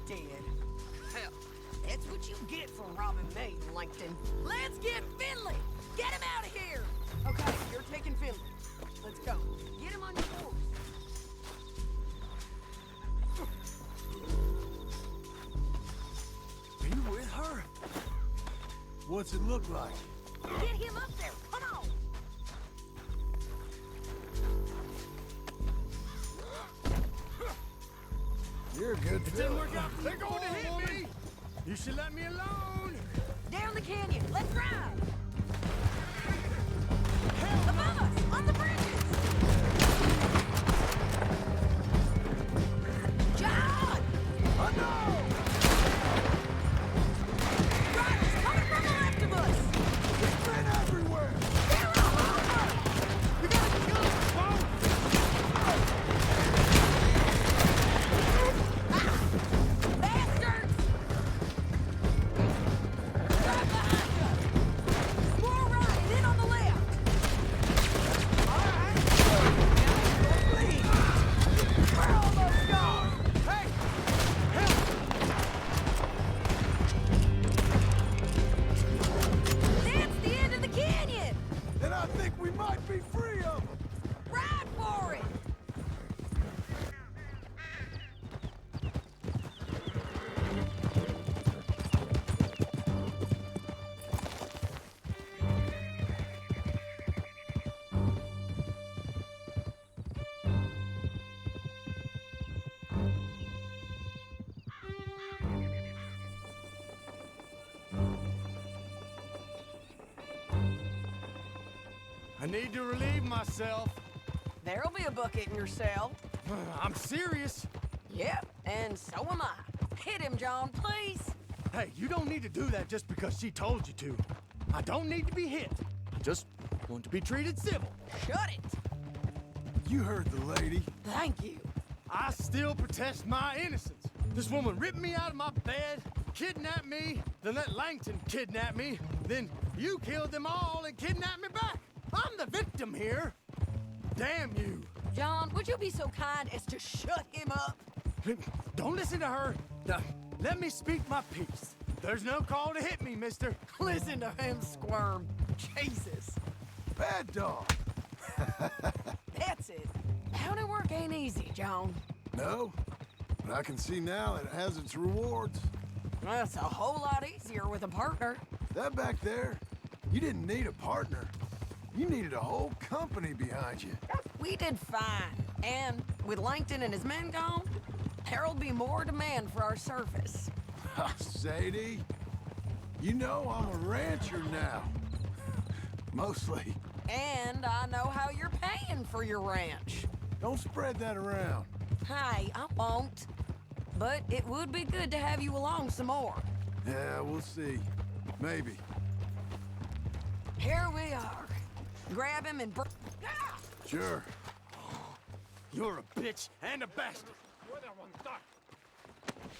Speaker 11: dead. Hell, that's what you get for robbing me, Langton. Let's get Finley! Get him out of here! Okay, you're taking Finley. Let's go. Get him on your horse.
Speaker 1: Are you with her? What's it look like?
Speaker 11: Get him up there! Come on!
Speaker 1: You're a good
Speaker 5: It didn't work out. They're going to hit me! You should let me alone!
Speaker 11: Down the canyon! Let's ride! Above us! On the bridges! John!
Speaker 1: Oh no!
Speaker 11: Riders coming from the left of us!
Speaker 1: We've been everywhere!
Speaker 11: They're all over!
Speaker 5: We gotta kill them, folks!
Speaker 11: Bastards! Right behind us! More riding in on the left! All right! Now, please! We're almost gone!
Speaker 5: Hey!
Speaker 11: That's the end of the canyon!
Speaker 1: Then I think we might be free of them!
Speaker 11: Ride for it!
Speaker 5: I need to relieve myself.
Speaker 11: There'll be a bucket in your cell.
Speaker 5: I'm serious.
Speaker 11: Yep, and so am I. Hit him, John, please.
Speaker 5: Hey, you don't need to do that just because she told you to. I don't need to be hit. I just want to be treated civil.
Speaker 11: Shut it.
Speaker 1: You heard the lady.
Speaker 11: Thank you.
Speaker 5: I still protest my innocence. This woman ripped me out of my bed, kidnapped me, then let Langton kidnap me, then you killed them all and kidnapped me back. I'm the victim here. Damn you.
Speaker 11: John, would you be so kind as to shut him up?
Speaker 5: Don't listen to her. Now, let me speak my piece. There's no call to hit me, mister.
Speaker 11: Listen to him squirm. Jesus.
Speaker 1: Bad dog.
Speaker 11: That's it. County work ain't easy, John.
Speaker 1: No, but I can see now it has its rewards.
Speaker 11: That's a whole lot easier with a partner.
Speaker 1: That back there, you didn't need a partner. You needed a whole company behind you.
Speaker 11: We did fine. And with Langton and his men gone, there'll be more demand for our service.
Speaker 1: Sadie, you know I'm a rancher now. Mostly.
Speaker 11: And I know how you're paying for your ranch.
Speaker 1: Don't spread that around.
Speaker 11: Hey, I won't. But it would be good to have you along some more.
Speaker 1: Yeah, we'll see. Maybe.
Speaker 11: Here we are. Grab him and
Speaker 1: Sure.
Speaker 5: You're a bitch and a bastard.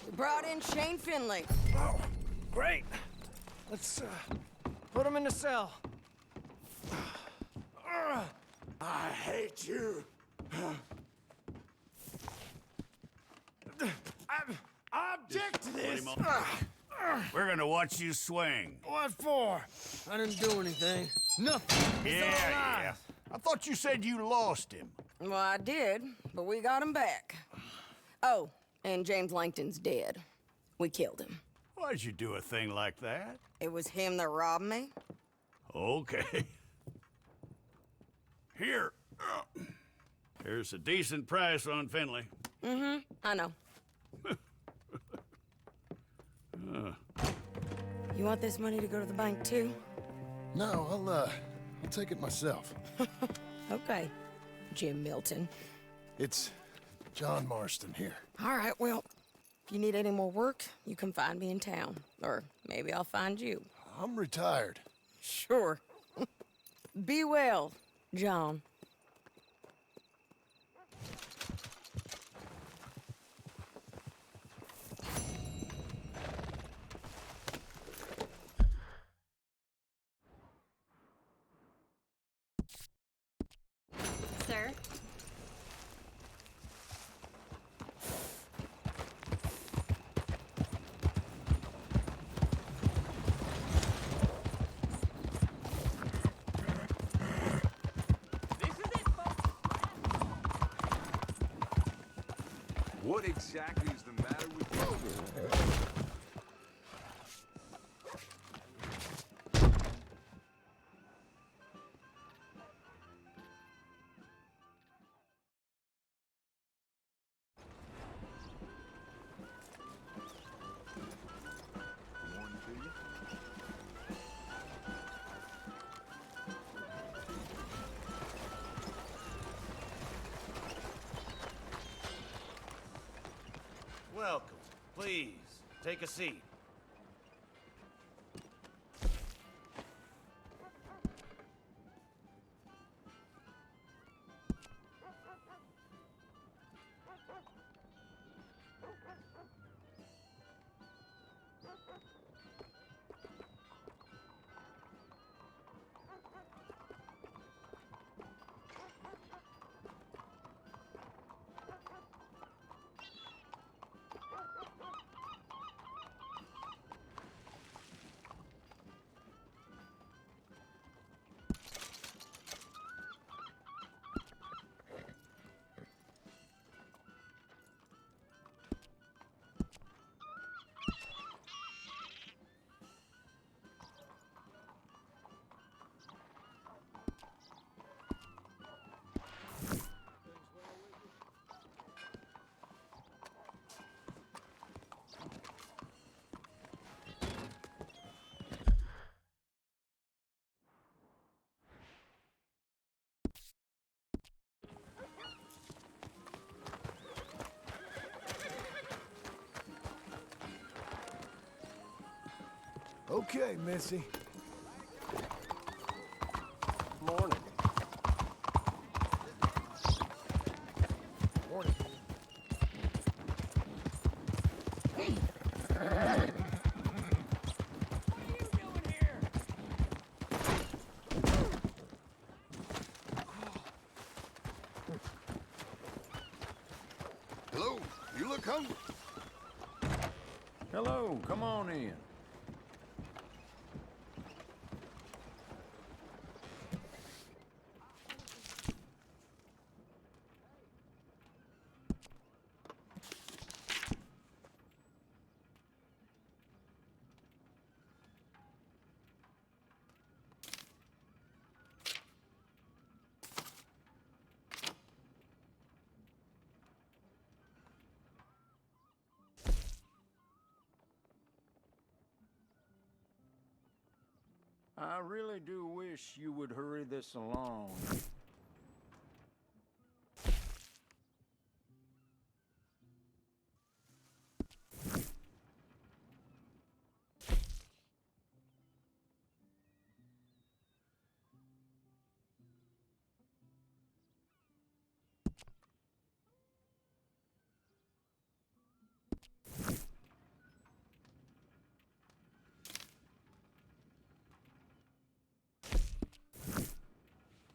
Speaker 11: We brought in Shane Finley.
Speaker 7: Oh, great. Let's put him in the cell.
Speaker 5: I hate you. I object to this.
Speaker 6: We're gonna watch you swing.
Speaker 7: What for? I didn't do anything. Nothing. It's all lies.
Speaker 6: I thought you said you lost him.
Speaker 11: Well, I did, but we got him back. Oh, and James Langton's dead. We killed him.
Speaker 6: Why'd you do a thing like that?
Speaker 11: It was him that robbed me.
Speaker 6: Okay. Here. Here's a decent price on Finley.
Speaker 11: Mm-hmm, I know. You want this money to go to the bank, too?
Speaker 1: No, I'll take it myself.
Speaker 11: Okay, Jim Milton.
Speaker 1: It's John Marston here.
Speaker 11: All right, well, if you need any more work, you can find me in town. Or maybe I'll find you.
Speaker 1: I'm retired.
Speaker 11: Sure. Be well, John.
Speaker 12: Sir?
Speaker 4: What exactly is the matter with you? Morning to you.
Speaker 7: Welcome. Please, take a seat.
Speaker 1: Okay, Missy.
Speaker 7: Morning.
Speaker 1: Morning.
Speaker 4: Hello, you look hungry.
Speaker 5: Hello, come on in. I really do wish you would hurry this along.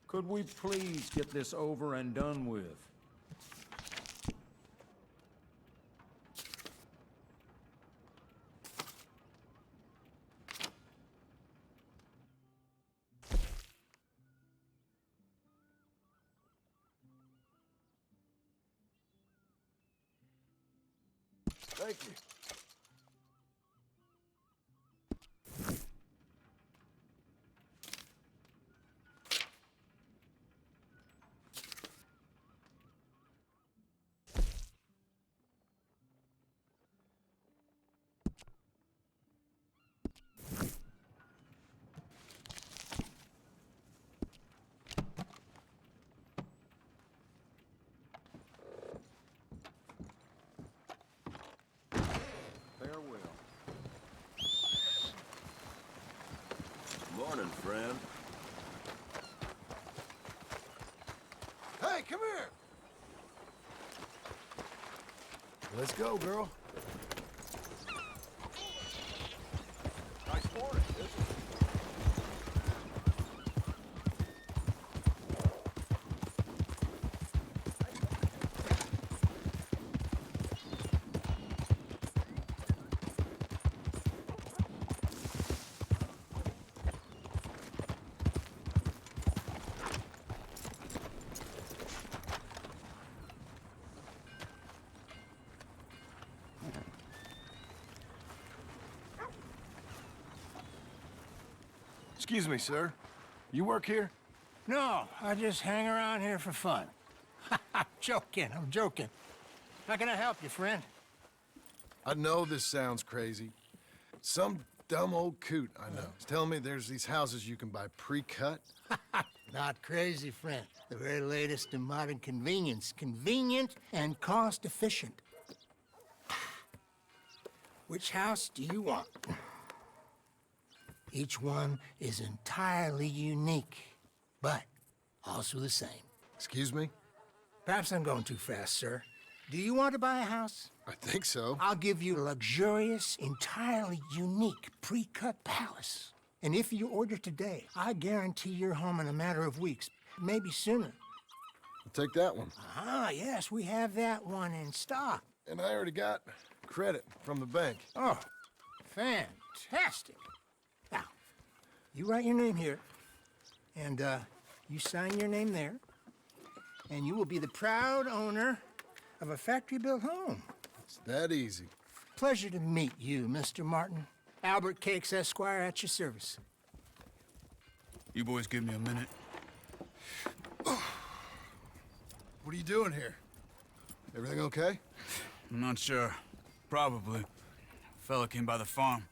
Speaker 5: Could we please get this over and done with?
Speaker 1: Thank you.
Speaker 5: Farewell.
Speaker 8: Morning, friend.
Speaker 1: Hey, come here! Let's go, girl.
Speaker 5: Nice morning, isn't it?
Speaker 1: Excuse me, sir. You work here?
Speaker 5: No, I just hang around here for fun. I'm joking. How can I help you, friend?
Speaker 1: I know this sounds crazy. Some dumb old coot I know is telling me there's these houses you can buy pre-cut.
Speaker 5: Not crazy, friend. The very latest in modern convenience. Convenient and cost-efficient. Which house do you want? Each one is entirely unique, but also the same.
Speaker 1: Excuse me?
Speaker 5: Perhaps I'm going too fast, sir. Do you want to buy a house?
Speaker 1: I think so.
Speaker 5: I'll give you a luxurious, entirely unique pre-cut palace. And if you order today, I guarantee you're home in a matter of weeks, maybe sooner.
Speaker 1: I'll take that one.
Speaker 5: Ah, yes, we have that one in stock.
Speaker 1: And I already got credit from the bank.
Speaker 5: Oh, fantastic. Now, you write your name here, and you sign your name there, and you will be the proud owner of a factory-built home.
Speaker 1: It's that easy.
Speaker 5: Pleasure to meet you, Mr. Martin. Albert Cakes, Esquire, at your service.
Speaker 10: You boys give me a minute.
Speaker 1: What are you doing here? Everything okay?
Speaker 10: I'm not sure. Probably. Fella came by the farm.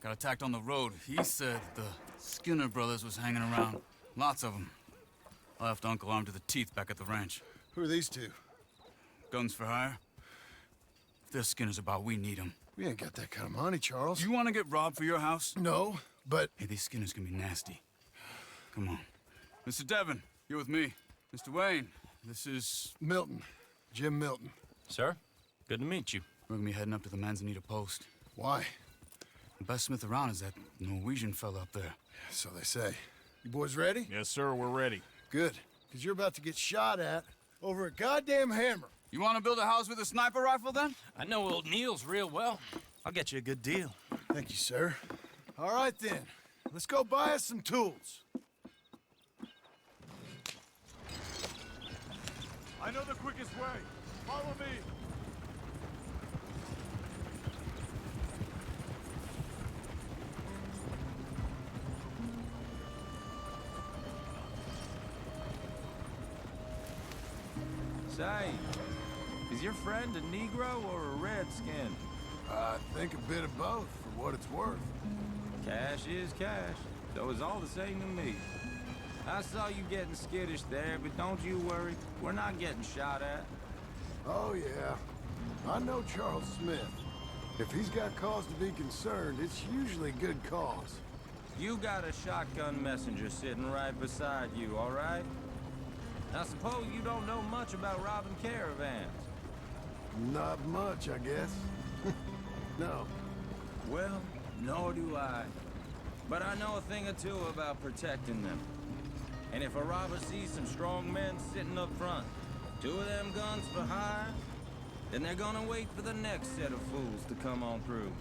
Speaker 10: Got attacked on the road. He said the Skinner brothers was hanging around. Lots of them. I left Uncle armed to the teeth back at the ranch.
Speaker 1: Who are these two?
Speaker 10: Guns for hire? If there's Skinner's about, we need them.
Speaker 1: We ain't got that kind of money, Charles.
Speaker 10: You want to get robbed for your house?
Speaker 1: No, but...
Speaker 10: Hey, these Skinners can be nasty. Come on. Mr. Devon, you're with me. Mr. Wayne, this is...
Speaker 1: Milton. Jim Milton.
Speaker 12: Sir, good to meet you.
Speaker 10: We're gonna be heading up to the Manzanita post.
Speaker 1: Why?
Speaker 10: The best smith around is that Norwegian fella up there.
Speaker 1: So they say. You boys ready?
Speaker 12: Yes, sir, we're ready.
Speaker 1: Good, because you're about to get shot at over a goddamn hammer.
Speaker 10: You want to build a house with a sniper rifle, then?
Speaker 12: I know old Neil's real well. I'll get you a good deal.
Speaker 1: Thank you, sir. All right, then. Let's go buy us some tools.
Speaker 9: I know the quickest way. Follow me.
Speaker 3: Say, is your friend a Negro or a Redskin?
Speaker 1: I think a bit of both, for what it's worth.
Speaker 3: Cash is cash, so it's all the same to me. I saw you getting skittish there, but don't you worry. We're not getting shot at.
Speaker 1: Oh, yeah. I know Charles Smith. If he's got cause to be concerned, it's usually good cause.
Speaker 3: You got a shotgun messenger sitting right beside you, all right? I suppose you don't know much about robbing caravans.
Speaker 1: Not much, I guess. No.
Speaker 3: Well, nor do I. But I know a thing or two about protecting them. And if a robber sees some strong men sitting up front, 2 of them guns for hire, then they're gonna wait for the next set of fools to come on through.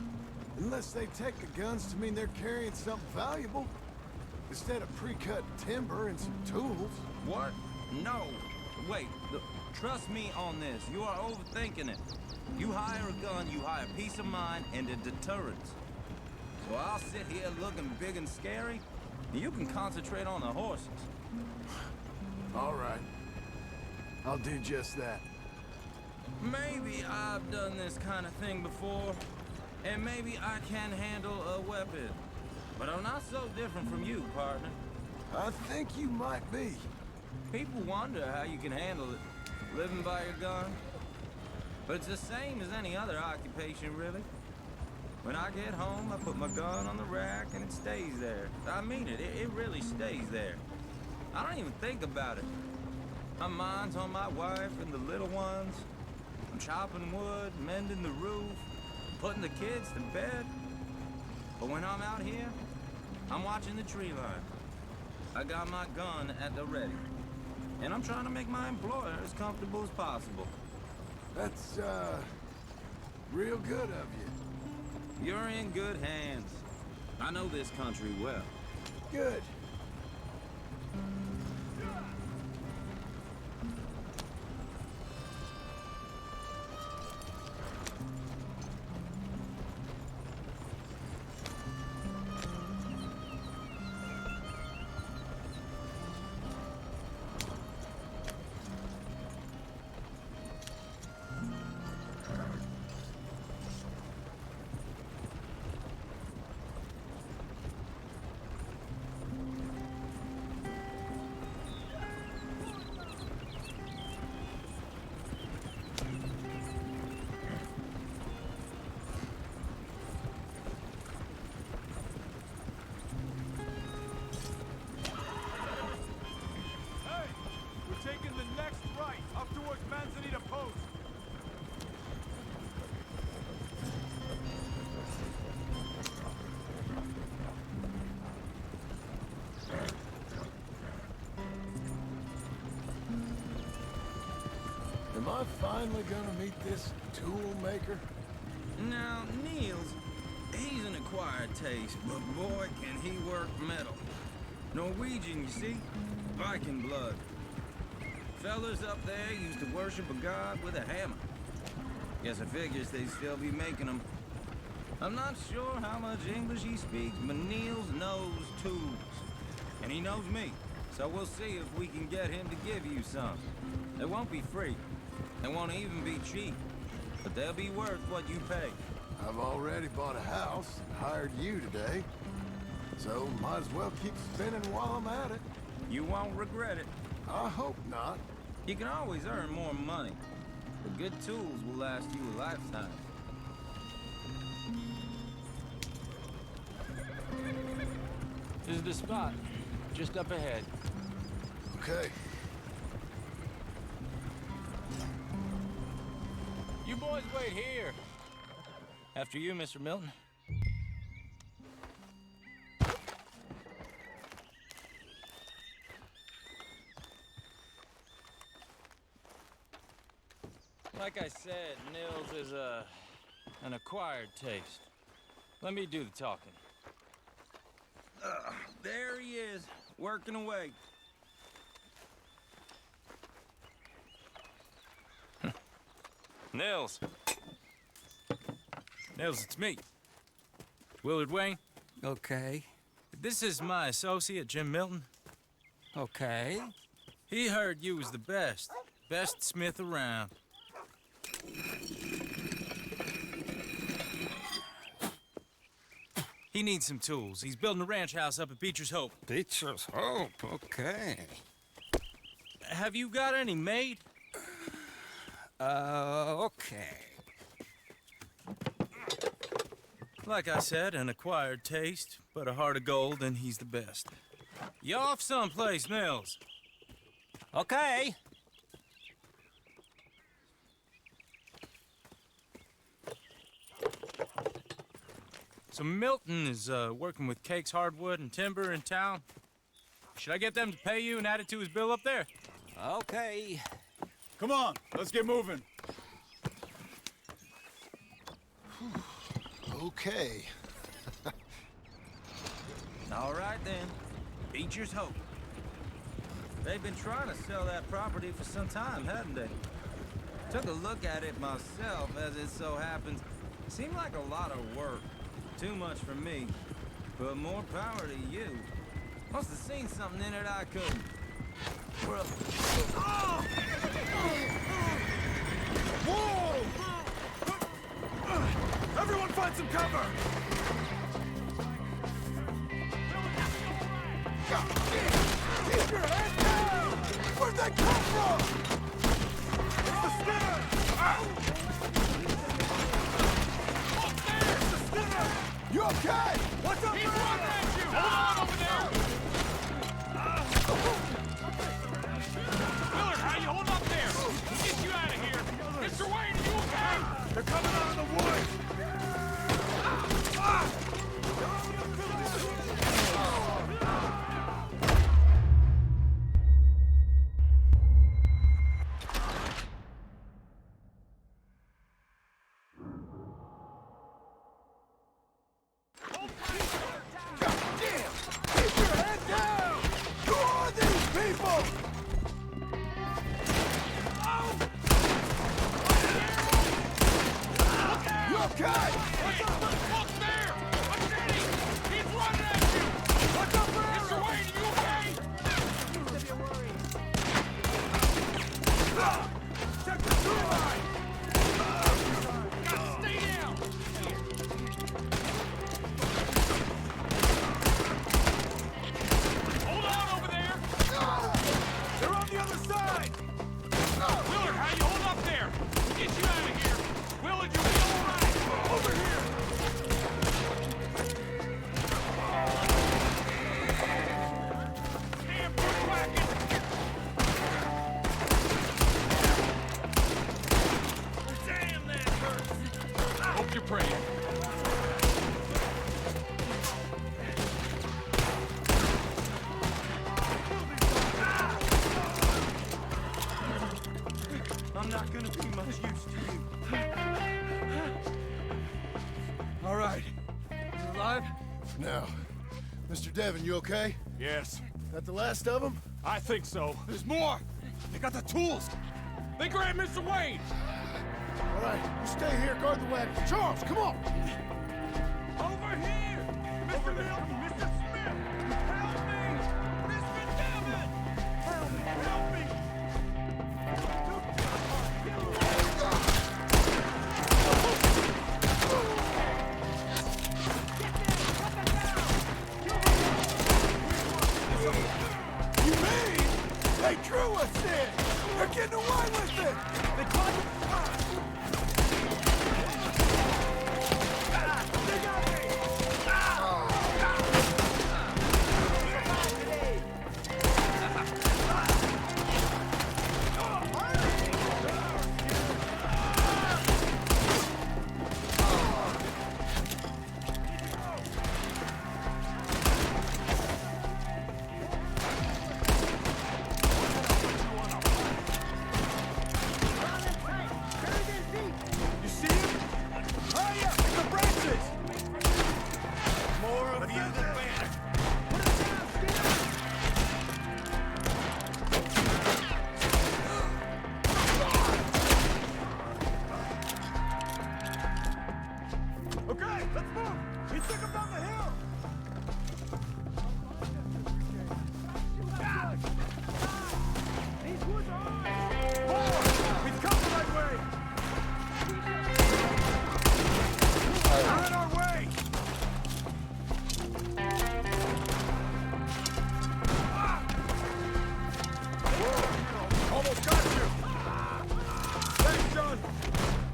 Speaker 1: Unless they take the guns to mean they're carrying something valuable. Instead of pre-cut timber and some tools.
Speaker 3: What? No. Wait, look, trust me on this. You are overthinking it. You hire a gun, you hire peace of mind and a deterrence. So I'll sit here looking big and scary, and you can concentrate on the horses.
Speaker 1: All right. I'll do just that.
Speaker 3: Maybe I've done this kind of thing before, and maybe I can handle a weapon. But I'm not so different from you, partner.
Speaker 1: I think you might be.
Speaker 3: People wonder how you can handle it, living by your gun. But it's the same as any other occupation, really. When I get home, I put my gun on the rack and it stays there. I mean it, it really stays there. I don't even think about it. My mind's on my wife and the little ones. I'm chopping wood, mending the roof, putting the kids to bed. But when I'm out here, I'm watching the tree line. I got my gun at the ready. And I'm trying to make my employer as comfortable as possible.
Speaker 1: That's, real good of you.
Speaker 3: You're in good hands. I know this country well.
Speaker 1: Good. I finally gonna meet this tool maker?
Speaker 3: Now, Niels, he's an acquired taste, but boy, can he work metal. Norwegian, you see? Viking blood. Fellas up there used to worship a god with a hammer. Guess I figures they'd still be making them. I'm not sure how much English he speaks, but Niels knows tools. And he knows me, so we'll see if we can get him to give you some. They won't be free. They won't even be cheap. But they'll be worth what you pay.
Speaker 1: I've already bought a house and hired you today. So might as well keep spinning while I'm at it.
Speaker 3: You won't regret it.
Speaker 1: I hope not.
Speaker 3: You can always earn more money. But good tools will last you a lifetime.
Speaker 12: This is the spot. Just up ahead.
Speaker 1: Okay.
Speaker 12: You boys wait here. After you, Mr. Milton. Like I said, Nils is an acquired taste. Let me do the talking.
Speaker 3: There he is, working away.
Speaker 12: Nils. Nils, it's me. Willard Wayne.
Speaker 5: Okay.
Speaker 12: This is my associate, Jim Milton.
Speaker 5: Okay.
Speaker 12: He heard you was the best. Best smith around. He needs some tools. He's building a ranch house up at Beecher's Hope.
Speaker 5: Beecher's Hope, okay.
Speaker 12: Have you got any made?
Speaker 5: Okay.
Speaker 12: Like I said, an acquired taste, but a heart of gold, and he's the best. You off someplace, Nils?
Speaker 5: Okay.
Speaker 12: So Milton is working with Cake's Hardwood and Timber in town. Should I get them to pay you and add it to his bill up there?
Speaker 5: Okay.
Speaker 9: Come on, let's get moving.
Speaker 1: Okay.
Speaker 3: All right then, Beecher's Hope. They've been trying to sell that property for some time, haven't they? Took a look at it myself, as it so happens. Seemed like a lot of work. Too much for me. But more power to you. Must have seen something in it I couldn't. We're up. Oh!
Speaker 9: Whoa! Everyone find some cover!
Speaker 1: Keep your head down! Where'd they come from?
Speaker 9: It's the Skinner! It's the Skinner!
Speaker 1: You okay?
Speaker 9: What's up, He's running at you! Hold on over there! Willard, how you hold up there? We'll get you out of here! Mr. Wayne, are you okay? They're coming out of the woods! Willard, how you hold up there? We'll get you out of here. Willard, you'll be all right. Over here.
Speaker 1: right.
Speaker 7: You alive?
Speaker 1: No. Mr. Devon, you okay?
Speaker 4: Yes,
Speaker 1: That the last of them?
Speaker 4: I think so. There's more! They got the tools! They grabbed Mr. Wayne!
Speaker 1: All right, you stay here, guard the wagon. Charles, come on!
Speaker 4: Over here! Mr. Milton! Mr. Smith! Help me! Mr. Devon! Help me! Help me!
Speaker 1: You mean they drew us in? They're getting away with it! They tried to... They got me! You see him? Hurry up! The branches! More of you than Banner. Put it down, Skinner! Okay, let's move! He took him down the hill! These woods are ours! More! He's come the right way! We're on our way! Whoa! Almost got you! Thanks, John!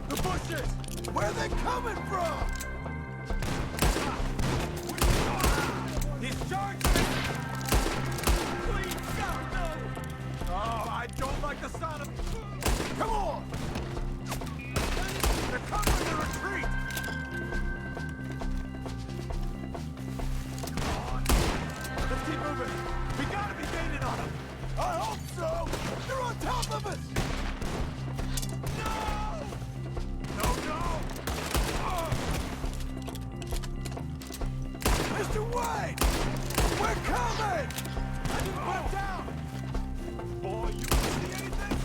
Speaker 1: The bushes! Where are they coming from? He's charging! Please, God, no! Oh, I don't like the sound of... Come on! They're covering the retreat! Let's keep moving. We gotta be gaining on them. I hope so. They're on top of us. No! No! Mr. Wayne! We're coming! I just went down. Boy, you can see anything?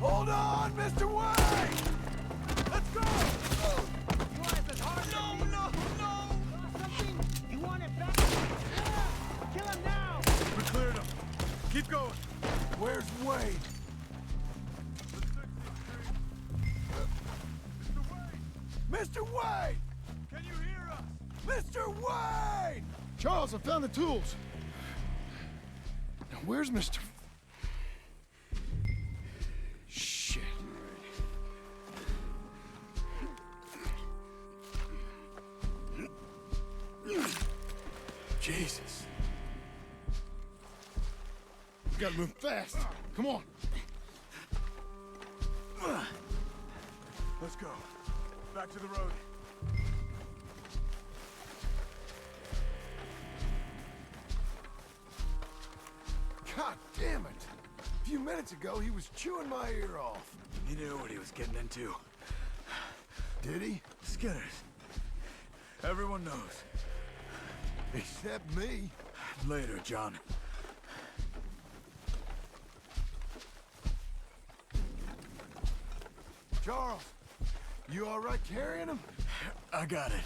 Speaker 1: Hold on, Mr. Wayne! Let's go!
Speaker 5: You want it as hard? No! Something? You want it back? Yeah! Kill him now!
Speaker 1: We cleared them. Keep going. Where's Wayne? Mr. Wayne!
Speaker 4: Can you hear us?
Speaker 1: Mr. Wayne! Charles, I found the tools. Now, where's Mr. Shit. Jesus. We gotta move fast. Come on.
Speaker 4: Let's go. Back to the road.
Speaker 1: God damn it. A few minutes ago, he was chewing my ear off.
Speaker 4: He knew what he was getting into.
Speaker 1: Did he?
Speaker 4: Skinners. Everyone knows.
Speaker 1: Except me.
Speaker 4: Later, John.
Speaker 1: Charles, you all right carrying him?
Speaker 4: I got it.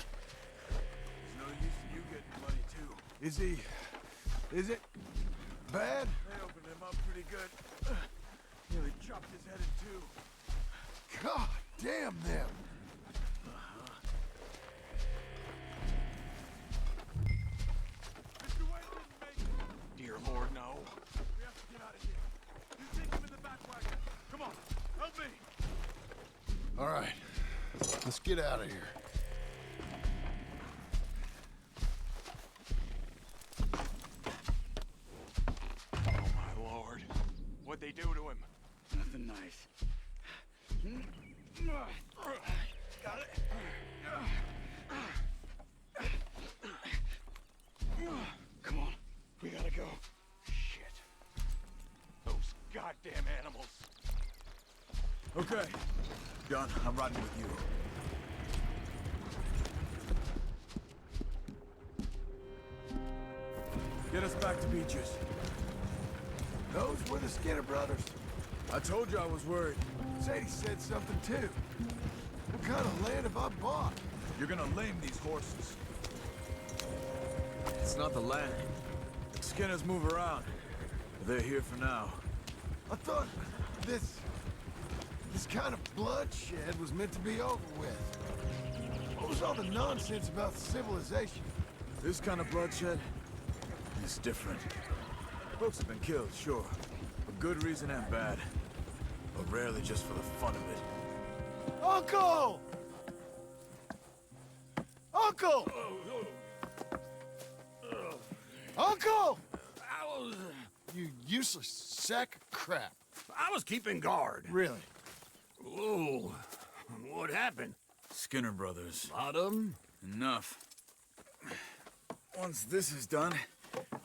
Speaker 4: There's no use in you getting money, too.
Speaker 1: Is it bad?
Speaker 4: They opened him up pretty good. Nearly chopped his head in two.
Speaker 1: God damn them.
Speaker 4: Mr. Wayne didn't make it. Dear Lord, no. We have to get out of here. You take him in the back wagon. Come on, help me.
Speaker 1: All right, let's get out of here.
Speaker 4: Oh, my Lord. What'd they do to him?
Speaker 10: Nothing nice.
Speaker 4: Got it?
Speaker 10: Come on, we gotta go.
Speaker 4: Shit. Those goddamn animals.
Speaker 9: Okay. John, I'm riding with you. Get us back to Beaches.
Speaker 1: Those were the Skinner brothers.
Speaker 9: I told you I was worried.
Speaker 1: Sadie said something too. What kind of land have I bought?
Speaker 9: You're gonna lame these horses. It's not the land. Skinners move around. They're here for now.
Speaker 1: I thought this kind of bloodshed was meant to be over with. What was all the nonsense about civilization?
Speaker 9: This kind of bloodshed is different. Folks have been killed, sure. For good reason and bad. But rarely just for the fun of it.
Speaker 1: Uncle! Uncle! Uncle! You useless sack of crap.
Speaker 5: I was keeping guard.
Speaker 1: Really?
Speaker 5: Whoa. What happened?
Speaker 9: Skinner brothers.
Speaker 5: A lot of them?
Speaker 9: Enough. Once this is done,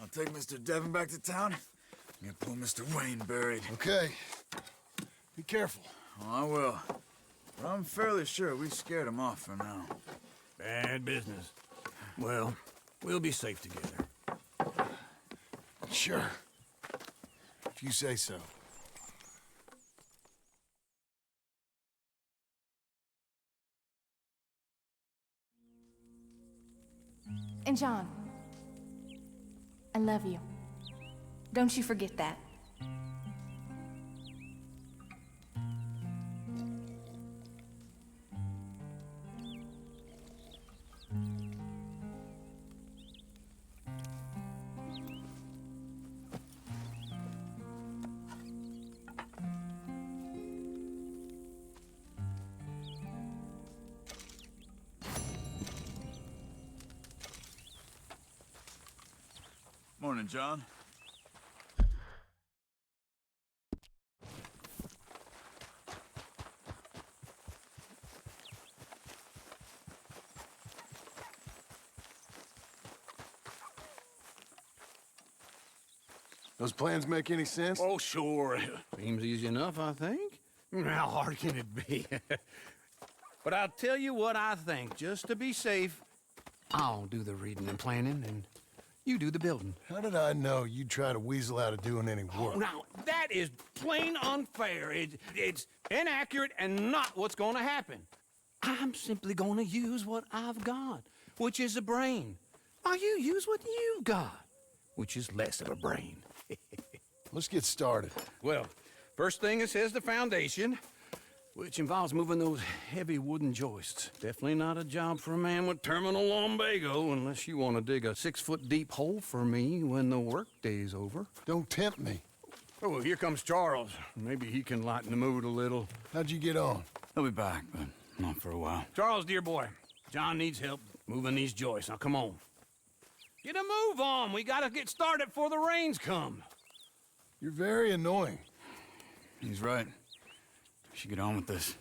Speaker 9: I'll take Mr. Devon back to town and get poor Mr. Wayne buried.
Speaker 1: Okay. Be careful.
Speaker 9: Oh, I will. But I'm fairly sure we scared him off for now.
Speaker 5: Bad business. Well, we'll be safe together.
Speaker 1: Sure. If you say so.
Speaker 13: And John, I love you. Don't you forget that.
Speaker 9: Morning, John.
Speaker 1: Those plans make any sense?
Speaker 5: Oh, sure. Seems easy enough, I think. How hard can it be? But I'll tell you what I think. Just to be safe, I'll do the reading and planning, and you do the building.
Speaker 1: How did I know you'd try to weasel out of doing any work?
Speaker 5: Now, that is plain unfair. It's inaccurate and not what's going to happen. I'm simply going to use what I've got, which is a brain. Now, you use what you've got, which is less of a brain.
Speaker 1: Let's get started.
Speaker 5: Well, first thing it says the foundation, which involves moving those heavy wooden joists. Definitely not a job for a man with terminal lumbago, unless you want to dig a 6-foot deep hole for me when the workday's over.
Speaker 1: Don't tempt me.
Speaker 5: Oh, here comes Charles. Maybe he can lighten the mood a little.
Speaker 1: How'd you get on?
Speaker 10: He'll be back, but not for a while.
Speaker 5: Charles, dear boy, John needs help moving these joists. Now, come on. Get a move on. We gotta get started before the rains come.
Speaker 1: You're very annoying.
Speaker 10: He's right. We should get on with this.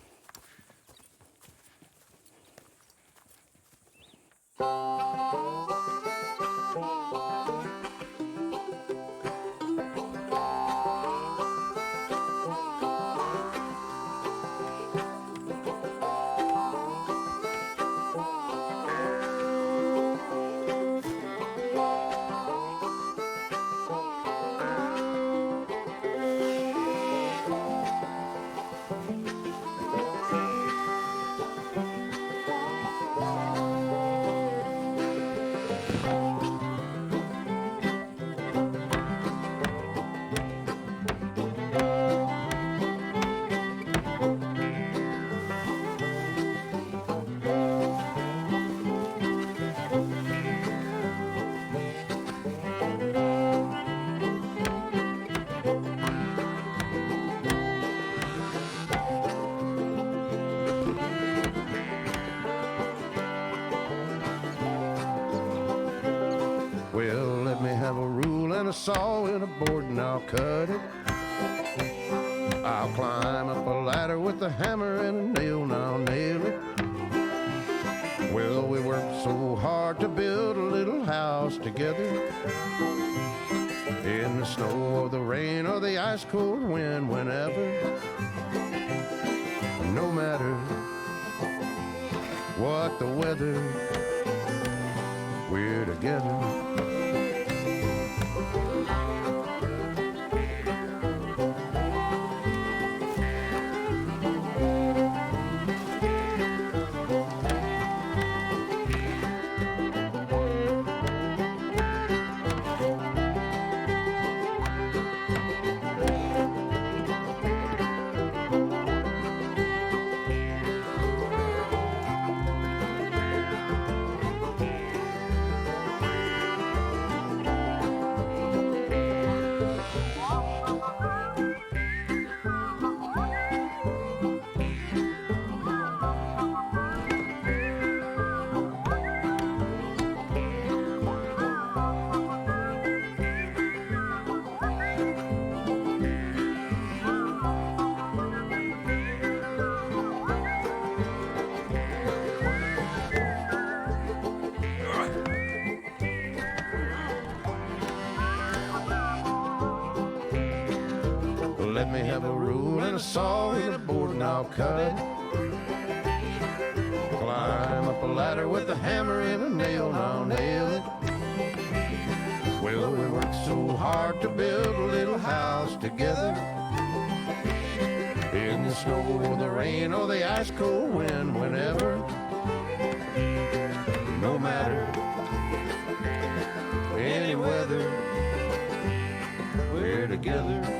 Speaker 14: Well, let me have a rule and a saw and a board and I'll cut it. I'll climb up a ladder with a hammer and a nail and I'll nail it. Well, we worked so hard to build a little house together. In the snow or the rain or the ice cold wind, whenever. No matter what the weather, we're together. Let me have a rule and a saw and a board and I'll cut it. Climb up a ladder with a hammer and a nail and I'll nail it. Well, we worked so hard to build a little house together. In the snow or the rain or the ice cold wind, whenever. No matter any weather, we're together.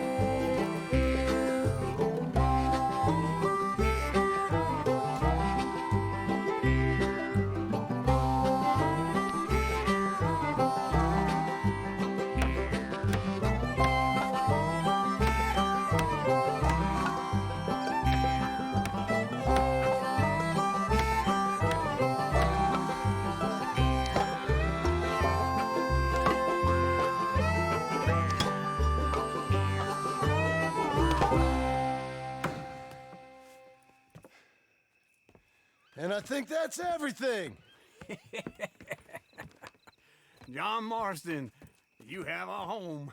Speaker 1: And I think that's everything.
Speaker 5: John Marston, you have a home.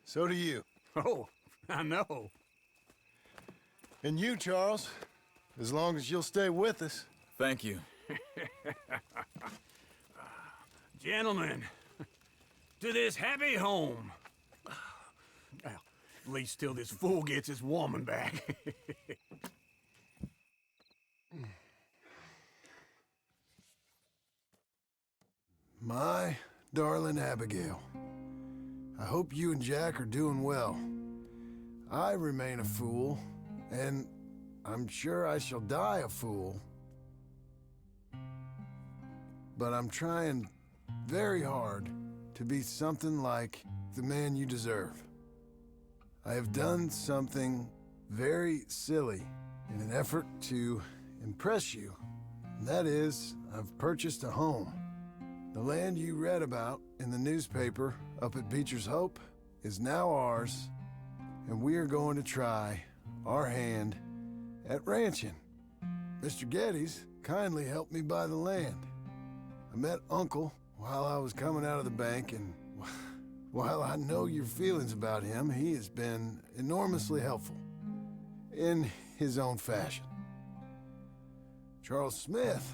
Speaker 1: So do you.
Speaker 5: Oh, I know.
Speaker 1: And you, Charles, as long as you'll stay with us.
Speaker 9: Thank you.
Speaker 5: Gentlemen, to this happy home. Well, at least till this fool gets his woman back.
Speaker 1: My darling Abigail, I hope you and Jack are doing well. I remain a fool, and I'm sure I shall die a fool. But I'm trying very hard to be something like the man you deserve. I have done something very silly in an effort to impress you. And that is, I've purchased a home. The land you read about in the newspaper up at Beecher's Hope is now ours, and we are going to try our hand at ranching. Mr. Geddes kindly helped me buy the land. I met Uncle while I was coming out of the bank, and while I know your feelings about him, he has been enormously helpful in his own fashion. Charles Smith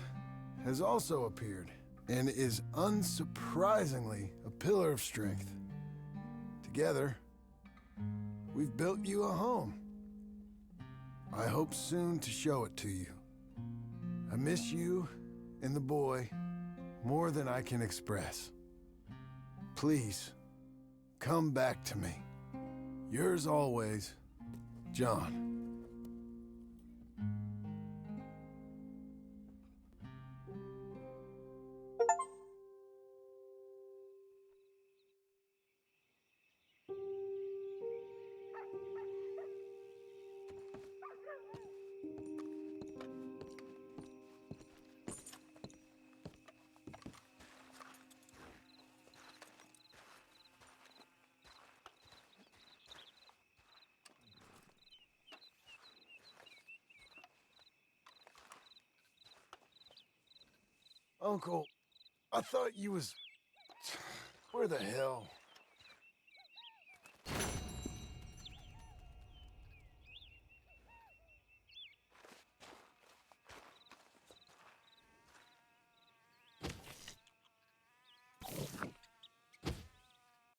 Speaker 1: has also appeared and is unsurprisingly a pillar of strength. Together, we've built you a home. I hope soon to show it to you. I miss you and the boy more than I can express. Please, come back to me. Yours always, John. Uncle, I thought you was... Where the hell?